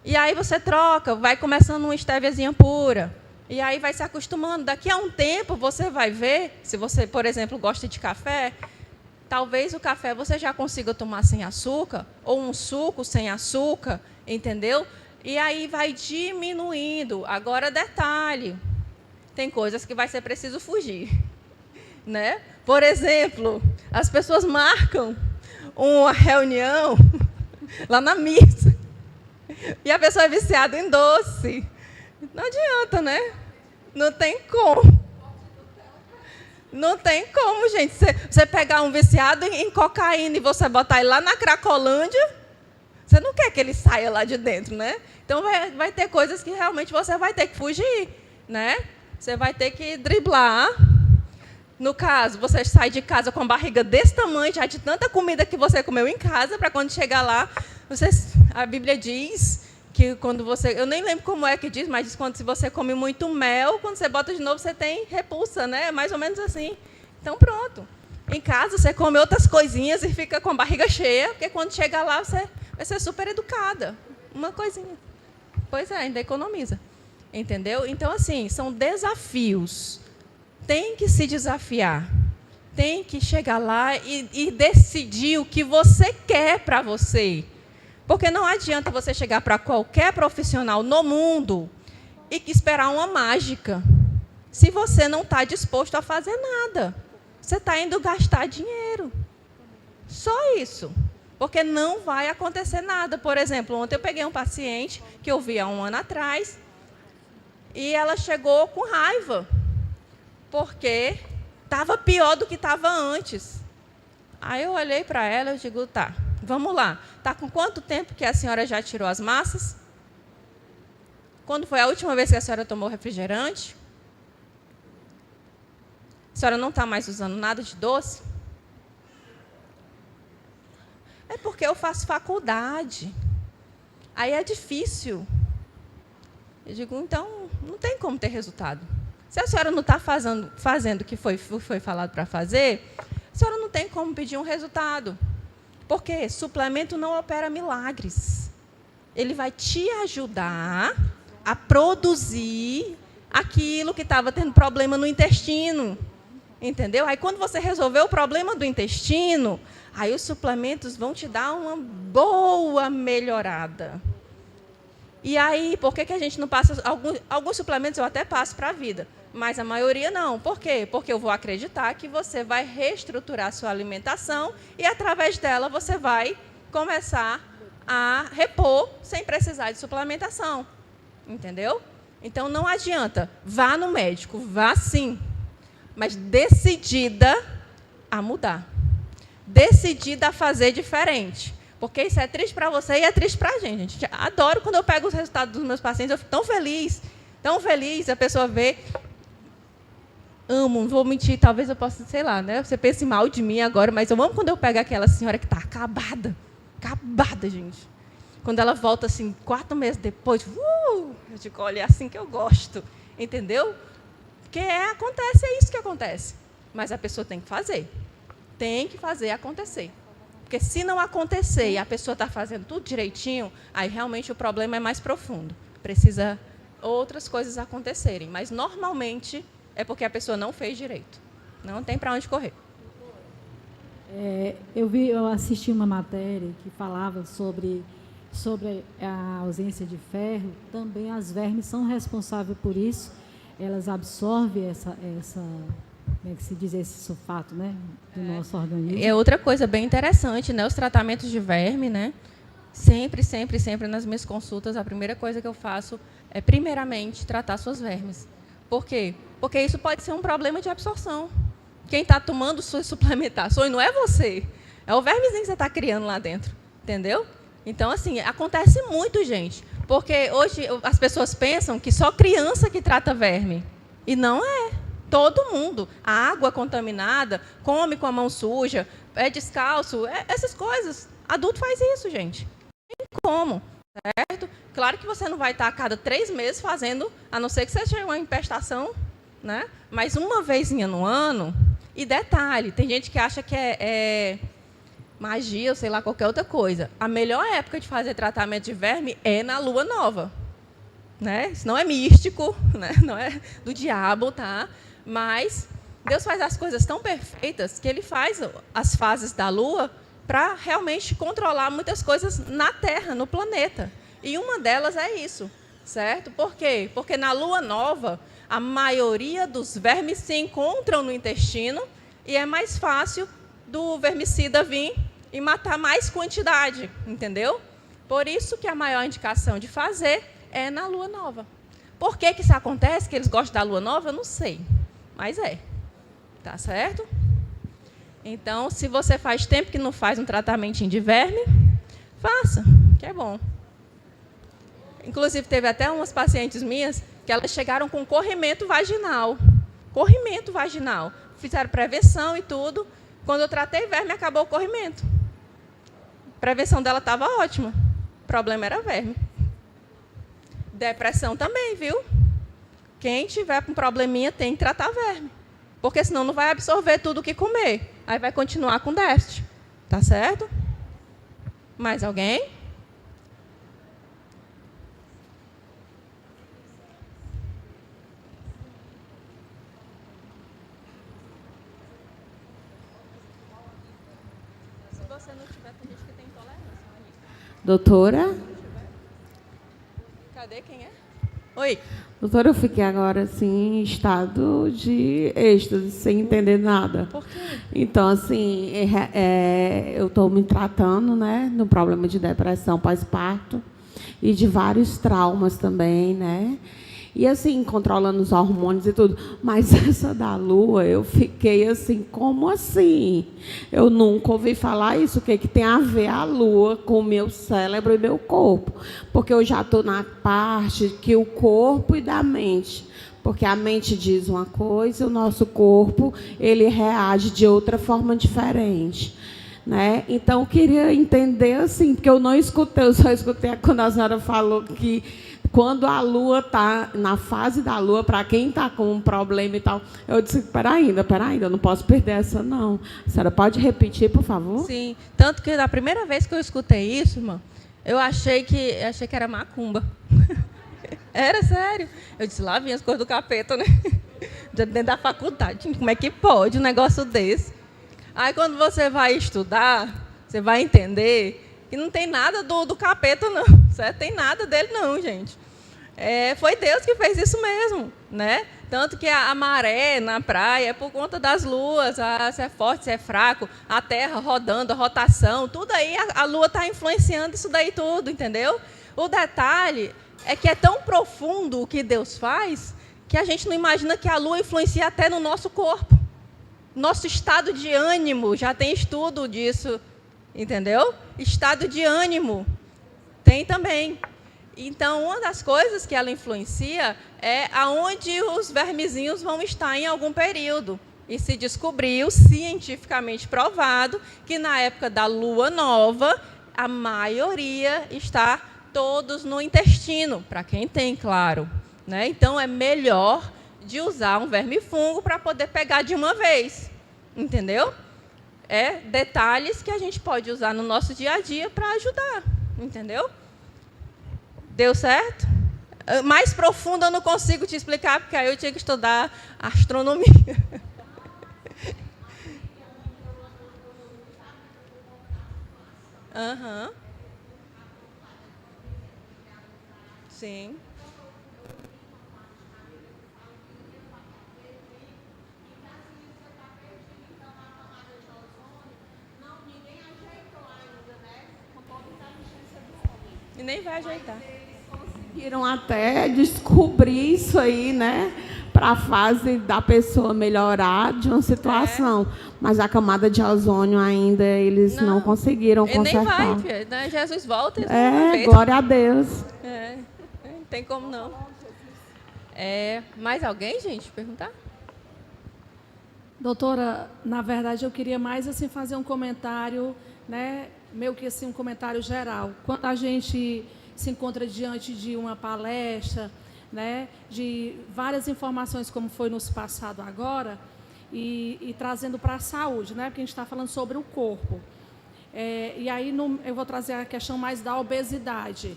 E aí você troca, vai começando uma estéviazinha pura. E aí vai se acostumando. Daqui a um tempo você vai ver, se você, por exemplo, gosta de café, talvez o café você já consiga tomar sem açúcar, ou um suco sem açúcar, entendeu? E aí vai diminuindo. Agora, detalhe, tem coisas que vai ser preciso fugir. Né? Por exemplo, as pessoas marcam uma reunião lá na missa. E a pessoa é viciada em doce. Não adianta, né? Não tem como. Não tem como, gente. Você pegar um viciado em cocaína e você botar ele lá na Cracolândia, você não quer que ele saia lá de dentro, né? Então, vai ter coisas que realmente você vai ter que fugir, né? Você vai ter que driblar. No caso, você sai de casa com a barriga desse tamanho, já de tanta comida que você comeu em casa, para quando chegar lá, a Bíblia diz que quando você... Eu nem lembro como é que diz, mas diz quando se você come muito mel, quando você bota de novo, você tem repulsa, né? É mais ou menos assim. Então, pronto. Em casa, você come outras coisinhas e fica com a barriga cheia, porque quando chega lá, você vai ser super educada. Uma coisinha. Pois é, ainda economiza. Entendeu? Então, assim, são desafios. Tem que se desafiar. Tem que chegar lá e decidir o que você quer para você. Porque não adianta você chegar para qualquer profissional no mundo e esperar uma mágica, se você não está disposto a fazer nada. Você está indo gastar dinheiro. Só isso. Porque não vai acontecer nada. Por exemplo, ontem eu peguei um paciente que eu vi há 1 ano atrás e ela chegou com raiva, porque estava pior do que estava antes. Aí eu olhei para ela e digo, tá, vamos lá. Está com quanto tempo que a senhora já tirou as massas? Quando foi a última vez que a senhora tomou refrigerante? A senhora não está mais usando nada de doce? É porque eu faço faculdade. Aí é difícil. Eu digo, então, não tem como ter resultado. Se a senhora não está fazendo o que foi falado para fazer, a senhora não tem como pedir um resultado. Porque suplemento não opera milagres. Ele vai te ajudar a produzir aquilo que estava tendo problema no intestino. Entendeu? Aí, quando você resolver o problema do intestino, aí os suplementos vão te dar uma boa melhorada. E aí, por que a gente não passa... Alguns suplementos eu até passo para a vida, mas a maioria não. Por quê? Porque eu vou acreditar que você vai reestruturar a sua alimentação e, através dela, você vai começar a repor sem precisar de suplementação. Entendeu? Então, não adianta. Vá no médico, vá sim, mas decidida a mudar. Decidida a fazer diferente. Porque isso é triste para você e é triste para a gente. Adoro quando eu pego os resultados dos meus pacientes, eu fico tão feliz, a pessoa vê. Amo, não vou mentir, talvez eu possa, sei lá, né? Você pense mal de mim agora, mas eu amo quando eu pego aquela senhora que está acabada, gente. Quando ela volta, assim, 4 meses depois, eu digo, olha, é assim que eu gosto, entendeu? Porque acontece, é isso que acontece. Mas a pessoa tem que fazer acontecer. Porque se não acontecer e a pessoa está fazendo tudo direitinho, aí realmente o problema é mais profundo. Precisa outras coisas acontecerem. Mas, normalmente, é porque a pessoa não fez direito. Não tem para onde correr. Eu assisti uma matéria que falava sobre a ausência de ferro. Também as vermes são responsáveis por isso. Elas absorvem essa como é que se diz, esse sulfato, né, do nosso organismo. É outra coisa bem interessante, né, os tratamentos de verme, né? Sempre nas minhas consultas, a primeira coisa que eu faço é, primeiramente, tratar suas vermes. Por quê? Porque isso pode ser um problema de absorção. Quem está tomando suas suplementações não é você, é o vermezinho que você está criando lá dentro, entendeu? Então, assim, acontece muito, gente, porque hoje as pessoas pensam que só criança que trata verme, e não é. Todo mundo. A água contaminada, come com a mão suja, é descalço, essas coisas. Adulto faz isso, gente. Não tem como, certo? Claro que você não vai estar a cada 3 meses fazendo, a não ser que seja uma infestação, né? Mas uma vezinha no ano. E detalhe, tem gente que acha que é magia, ou sei lá, qualquer outra coisa. A melhor época de fazer tratamento de verme é na lua nova. Né? Isso não é místico, né? Não é do diabo, tá? Mas Deus faz as coisas tão perfeitas que Ele faz as fases da Lua para realmente controlar muitas coisas na Terra, no planeta. E uma delas é isso, certo? Por quê? Porque na Lua nova, a maioria dos vermes se encontram no intestino e é mais fácil do vermicida vir e matar mais quantidade, entendeu? Por isso que a maior indicação de fazer é na lua nova. Por que isso acontece? Que eles gostam da lua nova? Eu não sei. Mas é. Tá certo? Então, se você faz tempo que não faz um tratamentinho de verme, faça, que é bom. Inclusive, teve até umas pacientes minhas que elas chegaram com corrimento vaginal. Corrimento vaginal. Fizeram prevenção e tudo. Quando eu tratei verme, acabou o corrimento. A prevenção dela estava ótima. O problema era verme. Depressão também, viu? Quem tiver com probleminha tem que tratar verme. Porque senão não vai absorver tudo o que comer. Aí vai continuar com déficit. Tá certo? Mais alguém? Se você não tiver, tem gente que tem intolerância. Doutora? Cadê quem é? Oi. Doutora, eu fiquei agora assim, em estado de êxtase, sem entender nada. Por quê? Então, assim, eu estou me tratando, né, do problema de depressão pós-parto e de vários traumas também, né? E, assim, controlando os hormônios e tudo. Mas essa da lua, eu fiquei assim, como assim? Eu nunca ouvi falar isso. O que tem a ver a lua com o meu cérebro e meu corpo? Porque eu já estou na parte que o corpo e da mente. Porque a mente diz uma coisa, o nosso corpo, ele reage de outra forma diferente. Né? Então, eu queria entender, assim, porque eu não escutei, eu só escutei quando a senhora falou que quando a lua está na fase da lua, para quem está com um problema e tal, eu disse, peraí, eu não posso perder essa, não. A senhora pode repetir, por favor? Sim, tanto que da primeira vez que eu escutei isso, irmã, eu achei que era macumba. Era sério. Eu disse, lá vinha as coisas do capeta, né? Dentro da faculdade. Como é que pode um negócio desse? Aí, quando você vai estudar, você vai entender que não tem nada do capeta, não. Certo? Tem nada dele, não, gente. Foi Deus que fez isso mesmo, né? Tanto que a maré na praia é por conta das luas, se é forte, se é fraco, a terra rodando, a rotação, tudo aí, a lua está influenciando isso daí tudo, entendeu? O detalhe é que é tão profundo o que Deus faz, que a gente não imagina que a lua influencia até no nosso corpo. Nosso estado de ânimo, já tem estudo disso, entendeu? Estado de ânimo, tem também. Então, uma das coisas que ela influencia é aonde os vermezinhos vão estar em algum período. E se descobriu, cientificamente provado, que na época da lua nova, a maioria está todos no intestino, para quem tem, claro. Né? Então, é melhor de usar um vermifungo para poder pegar de uma vez. Entendeu? Detalhes que a gente pode usar no nosso dia a dia para ajudar. Entendeu? Deu certo? Mais profundo eu não consigo te explicar, porque aí eu tinha que estudar astronomia. Aham. Sim. E nem vai ajeitar. Conseguiram até descobrir isso aí, né? Para a fase da pessoa melhorar de uma situação. Mas a camada de ozônio ainda eles não conseguiram consertar. Nem vai, filha, né? Jesus volta e glória a Deus. Não tem como não. Mais alguém, gente, perguntar? Doutora, na verdade eu queria mais assim fazer um comentário, né? Meio que assim um comentário geral. Quando a gente se encontra diante de uma palestra, né, de várias informações como foi nos passado agora, e trazendo para a saúde, né, porque a gente está falando sobre o corpo. E aí eu vou trazer a questão mais da obesidade.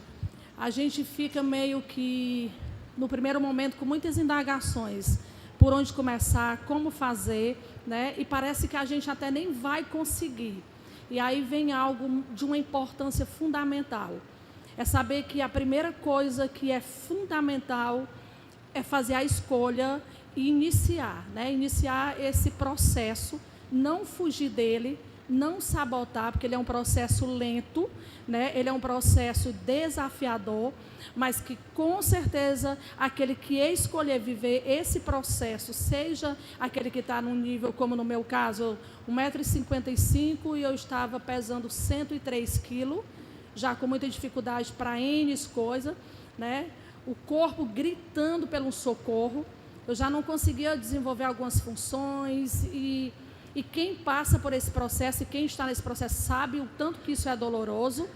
A gente fica meio que, no primeiro momento, com muitas indagações, por onde começar, como fazer, né, e parece que a gente até nem vai conseguir. E aí vem algo de uma importância fundamental. É saber que a primeira coisa que é fundamental é fazer a escolha e iniciar, né? Iniciar esse processo, não fugir dele, não sabotar, porque ele é um processo lento, né? Ele é um processo desafiador, mas que com certeza aquele que escolher viver esse processo, seja aquele que está num nível, como no meu caso, 1,55 m e eu estava pesando 103 quilos, já com muita dificuldade para N coisas, né? O corpo gritando pelo socorro, eu já não conseguia desenvolver algumas funções e quem passa por esse processo e quem está nesse processo sabe o tanto que isso é doloroso,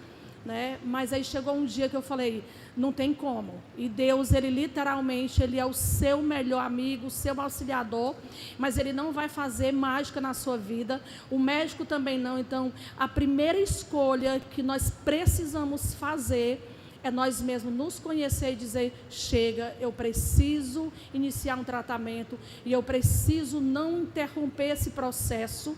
né? Mas aí chegou um dia que eu falei, não tem como. E Deus, ele literalmente, ele é o seu melhor amigo, o seu auxiliador, mas ele não vai fazer mágica na sua vida. O médico também não. Então, a primeira escolha que nós precisamos fazer é nós mesmos nos conhecer e dizer, chega, eu preciso iniciar um tratamento e eu preciso não interromper esse processo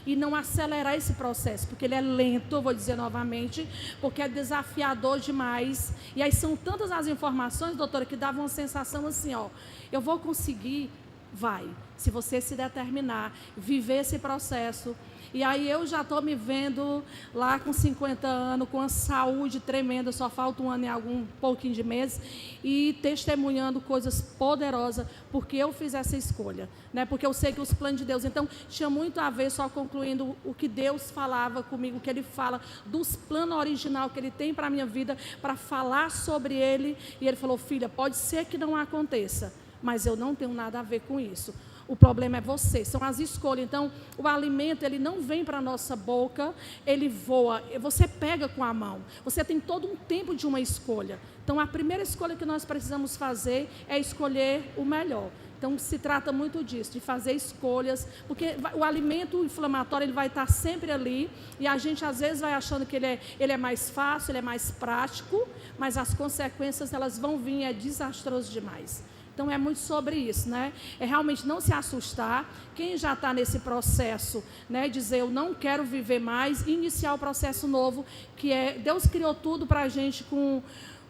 e não acelerar esse processo, porque ele é lento, eu vou dizer novamente, porque é desafiador demais. E aí são tantas as informações, doutora, que davam uma sensação assim, ó, eu vou conseguir, vai, se você se determinar, viver esse processo. E aí eu já estou me vendo lá com 50 anos, com a saúde tremenda, só falta um ano e algum pouquinho de meses, e testemunhando coisas poderosas, porque eu fiz essa escolha, né? Porque eu sei que os planos de Deus, então, tinha muito a ver, só concluindo, o que Deus falava comigo, o que Ele fala, dos planos original que Ele tem para a minha vida, para falar sobre Ele, e Ele falou, filha, pode ser que não aconteça, mas eu não tenho nada a ver com isso. O problema é você, são as escolhas. Então, o alimento, ele não vem para a nossa boca, ele voa, você pega com a mão. Você tem todo um tempo de uma escolha. Então, a primeira escolha que nós precisamos fazer é escolher o melhor. Então, se trata muito disso, de fazer escolhas, porque o alimento inflamatório, ele vai estar sempre ali, e a gente, às vezes, vai achando que ele é mais fácil, ele é mais prático, mas as consequências, elas vão vir, é desastroso demais. Então, é muito sobre isso, né? É realmente não se assustar. Quem já está nesse processo, né? Dizer, eu não quero viver mais, e iniciar o processo novo, que é, Deus criou tudo para a gente com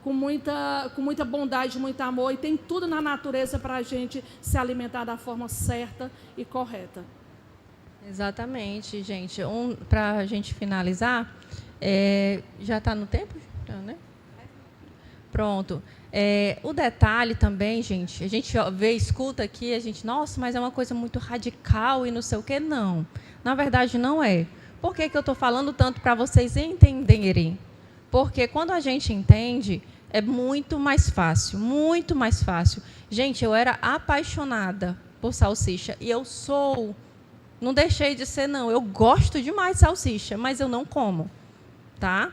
muita bondade, muito amor, e tem tudo na natureza para a gente se alimentar da forma certa e correta. Exatamente, gente. Para a gente finalizar, já está no tempo? Já, né? Pronto. O detalhe também, gente, a gente vê, escuta aqui, a gente, nossa, mas é uma coisa muito radical e não sei o quê. Não, na verdade não é. Por que eu estou falando tanto para vocês entenderem? Porque quando a gente entende, é muito mais fácil, muito mais fácil. Gente, eu era apaixonada por salsicha, e eu sou, não deixei de ser não, eu gosto demais de salsicha, mas eu não como, tá?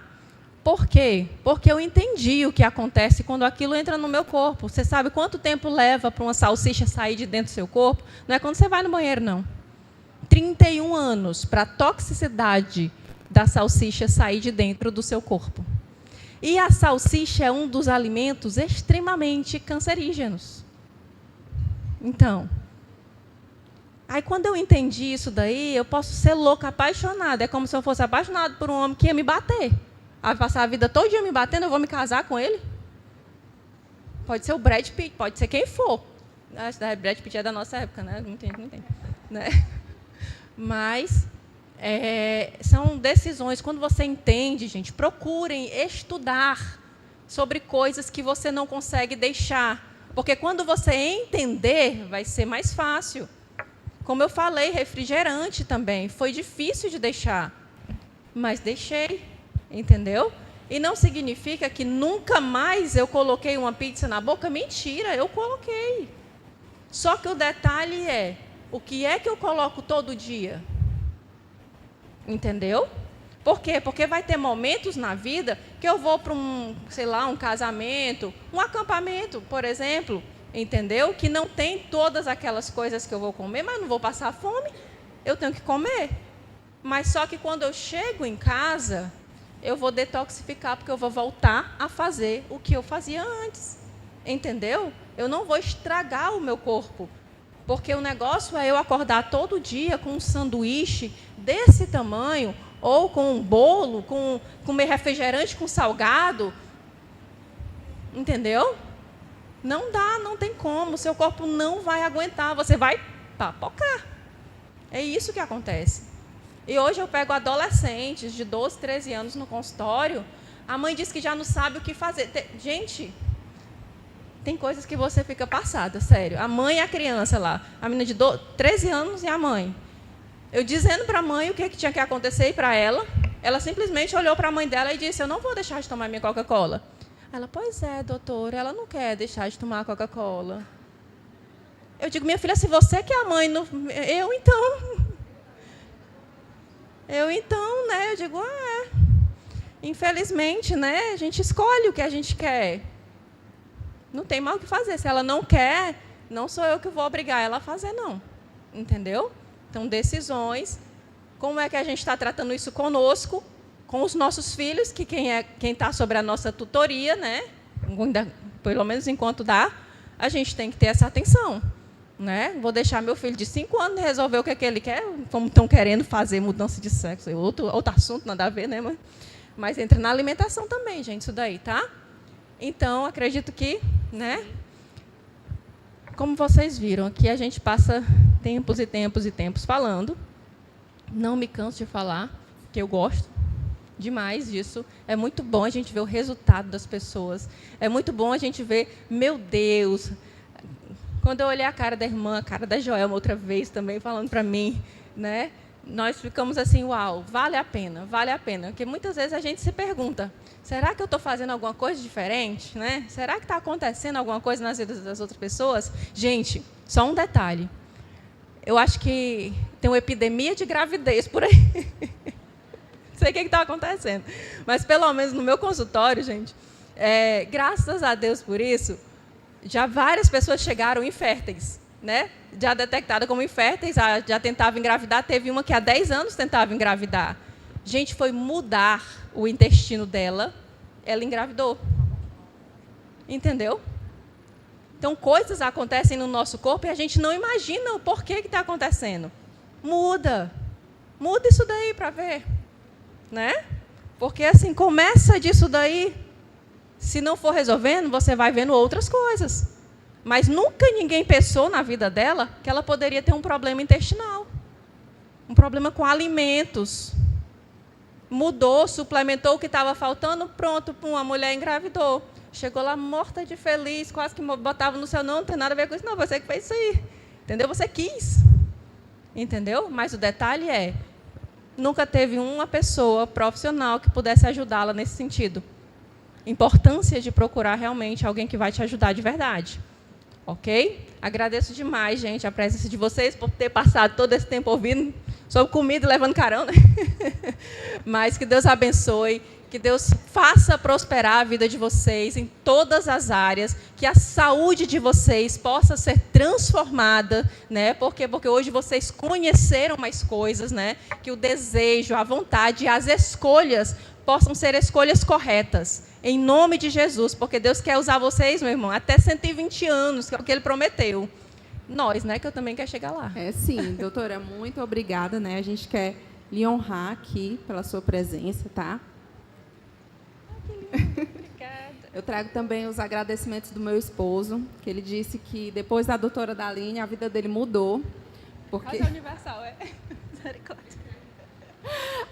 Por quê? Porque eu entendi o que acontece quando aquilo entra no meu corpo. Você sabe quanto tempo leva para uma salsicha sair de dentro do seu corpo? Não é quando você vai no banheiro, não. 31 anos para a toxicidade da salsicha sair de dentro do seu corpo. E a salsicha é um dos alimentos extremamente cancerígenos. Então, aí quando eu entendi isso daí, eu posso ser louca, apaixonada. É como se eu fosse apaixonada por um homem que ia me bater. Vai passar a vida todo dia me batendo, eu vou me casar com ele? Pode ser o Brad Pitt, pode ser quem for. O Brad Pitt é da nossa época, né? Não tem, né? Mas são decisões, quando você entende, gente, procurem estudar sobre coisas que você não consegue deixar. Porque quando você entender, vai ser mais fácil. Como eu falei, refrigerante também. Foi difícil de deixar, mas deixei. Entendeu? E não significa que nunca mais eu coloquei uma pizza na boca. Mentira, eu coloquei. Só que o detalhe é, o que é que eu coloco todo dia? Entendeu? Por quê? Porque vai ter momentos na vida que eu vou para um casamento, um acampamento, por exemplo, entendeu? Que não tem todas aquelas coisas que eu vou comer, mas não vou passar fome. Eu tenho que comer. Mas só que quando eu chego em casa, eu vou detoxificar, porque eu vou voltar a fazer o que eu fazia antes. Entendeu? Eu não vou estragar o meu corpo. Porque o negócio é eu acordar todo dia com um sanduíche desse tamanho, ou com um bolo, com comer refrigerante com salgado. Entendeu? Não dá, não tem como. O seu corpo não vai aguentar. Você vai papocar. É isso que acontece. E hoje eu pego adolescentes de 12, 13 anos no consultório, a mãe diz que já não sabe o que fazer. Gente, tem coisas que você fica passada, sério. A mãe e a criança lá, a menina de 13 anos e a mãe. Eu dizendo para a mãe o que tinha que acontecer para ela simplesmente olhou para a mãe dela e disse, eu não vou deixar de tomar minha Coca-Cola. Ela, pois é, doutora, ela não quer deixar de tomar a Coca-Cola. Eu digo, minha filha, se você que é a mãe, eu então, né? Eu digo, infelizmente, né, a gente escolhe o que a gente quer. Não tem mal o que fazer. Se ela não quer, não sou eu que vou obrigar ela a fazer, não. Entendeu? Então, decisões. Como é que a gente está tratando isso conosco, com os nossos filhos, que quem está sobre a nossa tutoria, né, pelo menos enquanto dá, a gente tem que ter essa atenção. Né? Vou deixar meu filho de 5 anos resolver o que é que ele quer, como estão querendo fazer mudança de sexo. Outro assunto, nada a ver, né? Mas entra na alimentação também, gente, isso daí, tá? Então, acredito que, né? Como vocês viram, aqui a gente passa tempos e tempos e tempos falando. Não me canso de falar, porque eu gosto demais disso. É muito bom a gente ver o resultado das pessoas. É muito bom a gente ver, meu Deus. Quando eu olhei a cara da irmã, a cara da Joelma outra vez também falando para mim, né? Nós ficamos assim, uau, vale a pena, vale a pena. Porque muitas vezes a gente se pergunta, será que eu estou fazendo alguma coisa diferente? Né? Será que está acontecendo alguma coisa nas vidas das outras pessoas? Gente, só um detalhe. Eu acho que tem uma epidemia de gravidez por aí. Não sei o que está acontecendo. Mas, pelo menos no meu consultório, gente, graças a Deus por isso, já várias pessoas chegaram inférteis, né? Já detectada como inférteis, já tentava engravidar. Teve uma que há 10 anos tentava engravidar. Gente, foi mudar o intestino dela, ela engravidou. Entendeu? Então, coisas acontecem no nosso corpo e a gente não imagina o porquê que está acontecendo. Muda. Muda isso daí para ver. Né? Porque, assim, começa disso daí. Se não for resolvendo, você vai vendo outras coisas. Mas nunca ninguém pensou na vida dela que ela poderia ter um problema intestinal. Um problema com alimentos. Mudou, suplementou o que estava faltando, pronto, a mulher engravidou. Chegou lá morta de feliz, quase que botava no seu não tem nada a ver com isso. Não, você que fez isso aí. Entendeu? Você quis. Entendeu? Mas o detalhe é, nunca teve uma pessoa profissional que pudesse ajudá-la nesse sentido. Importância de procurar realmente alguém que vai te ajudar de verdade. Ok? Agradeço demais, gente, a presença de vocês, por ter passado todo esse tempo ouvindo sobre comida e levando carão, né? Mas que Deus abençoe, que Deus faça prosperar a vida de vocês em todas as áreas, que a saúde de vocês possa ser transformada, né? Porque hoje vocês conheceram mais coisas, né? Que o desejo, a vontade e as escolhas possam ser escolhas corretas, em nome de Jesus, porque Deus quer usar vocês, meu irmão, até 120 anos, que é o que Ele prometeu. Nós, né, que eu também quero chegar lá. Sim, doutora, muito obrigada, né? A gente quer lhe honrar aqui pela sua presença, tá? Obrigada. Eu trago também os agradecimentos do meu esposo, que ele disse que depois da doutora Daline, a vida dele mudou. Porque... Casa Universal, misericórdia.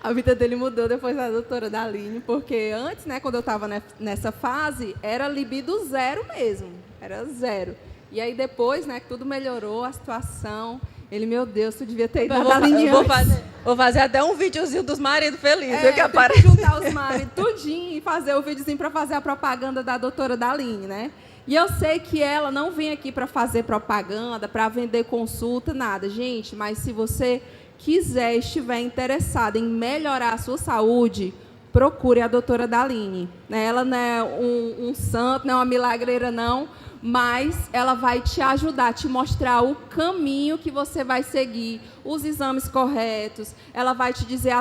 A vida dele mudou depois da doutora Daline, porque antes, né, quando eu estava nessa fase, era libido zero mesmo, era zero. E aí depois, né, que tudo melhorou, a situação, ele, meu Deus, tu devia ter ido na Daline antes. Vou fazer até um videozinho dos maridos felizes. Tem que juntar os maridos tudinho e fazer o videozinho para fazer a propaganda da doutora Daline, né? E eu sei que ela não vem aqui para fazer propaganda, para vender consulta, nada. Gente, mas se você quiser, estiver interessado em melhorar a sua saúde, procure a doutora Daline. Ela não é um santo, não é uma milagreira, não, mas ela vai te ajudar, te mostrar o caminho que você vai seguir, os exames corretos, ela vai te dizer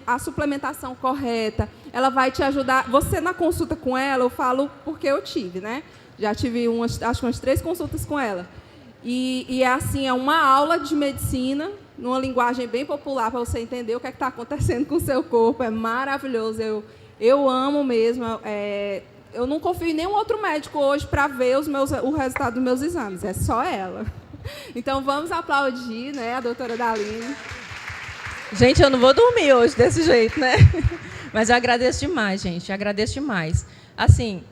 a suplementação correta, ela vai te ajudar. Você, na consulta com ela, eu falo porque eu tive, né? Já tive acho que umas 3 consultas com ela. E é assim, é uma aula de medicina, numa linguagem bem popular, para você entender o que é está acontecendo com o seu corpo. É maravilhoso. Eu amo mesmo. Eu não confio em nenhum outro médico hoje para ver o resultado dos meus exames. É só ela. Então, vamos aplaudir, né, a doutora Daline. Gente, eu não vou dormir hoje desse jeito, né? Mas eu agradeço demais, gente. Agradeço demais. Assim,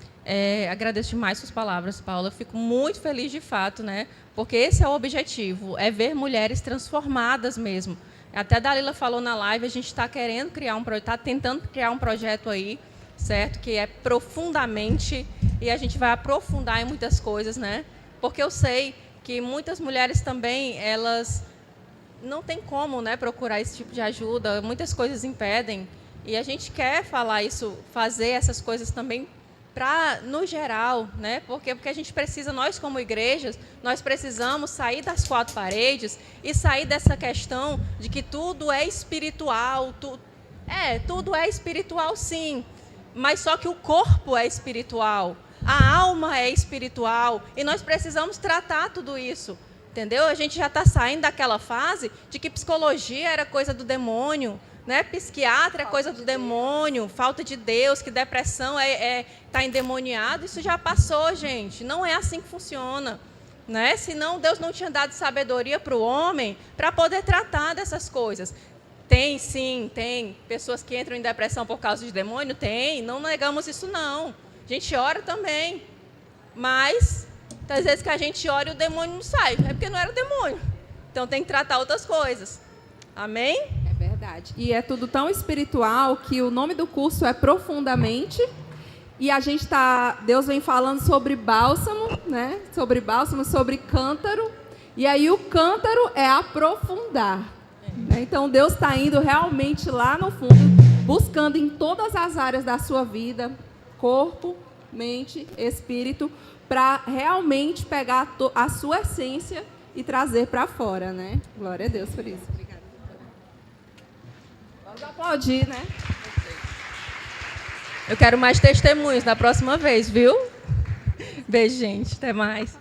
agradeço demais suas palavras, Paula. Eu fico muito feliz, de fato, né? Porque esse é o objetivo, é ver mulheres transformadas mesmo. Até a Dalila falou na live, a gente está querendo criar um projeto, está tentando criar um projeto aí, certo? Que é profundamente, e a gente vai aprofundar em muitas coisas, né? Porque eu sei que muitas mulheres também, elas não têm como, né, procurar esse tipo de ajuda, muitas coisas impedem. E a gente quer falar isso, fazer essas coisas também no geral, né? Porque a gente precisa, nós como igrejas, nós precisamos sair das quatro paredes e sair dessa questão de que tudo é espiritual. Tudo é espiritual, sim, mas só que o corpo é espiritual, a alma é espiritual, e nós precisamos tratar tudo isso, entendeu? A gente já está saindo daquela fase de que psicologia era coisa do demônio, né? Psiquiatra é coisa do demônio, falta de Deus, que depressão está endemoniado. Isso já passou, gente. Não é assim que funciona, né? Senão Deus não tinha dado sabedoria para o homem para poder tratar dessas coisas. Tem, sim, tem pessoas que entram em depressão por causa de demônio? Tem, não negamos isso, não. A gente ora também, mas às vezes que a gente ora e o demônio não sai, é porque não era o demônio. Então tem que tratar outras coisas. Amém? É verdade. E é tudo tão espiritual que o nome do curso é Profundamente. E a gente Deus vem falando sobre bálsamo, né? Sobre bálsamo, sobre cântaro. E aí o cântaro é aprofundar. Então Deus está indo realmente lá no fundo, buscando em todas as áreas da sua vida, corpo, mente, espírito, para realmente pegar a sua essência e trazer para fora, né? Glória a Deus por isso. Obrigada. Vamos aplaudir, né? Eu quero mais testemunhos da próxima vez, viu? Beijo, gente. Até mais.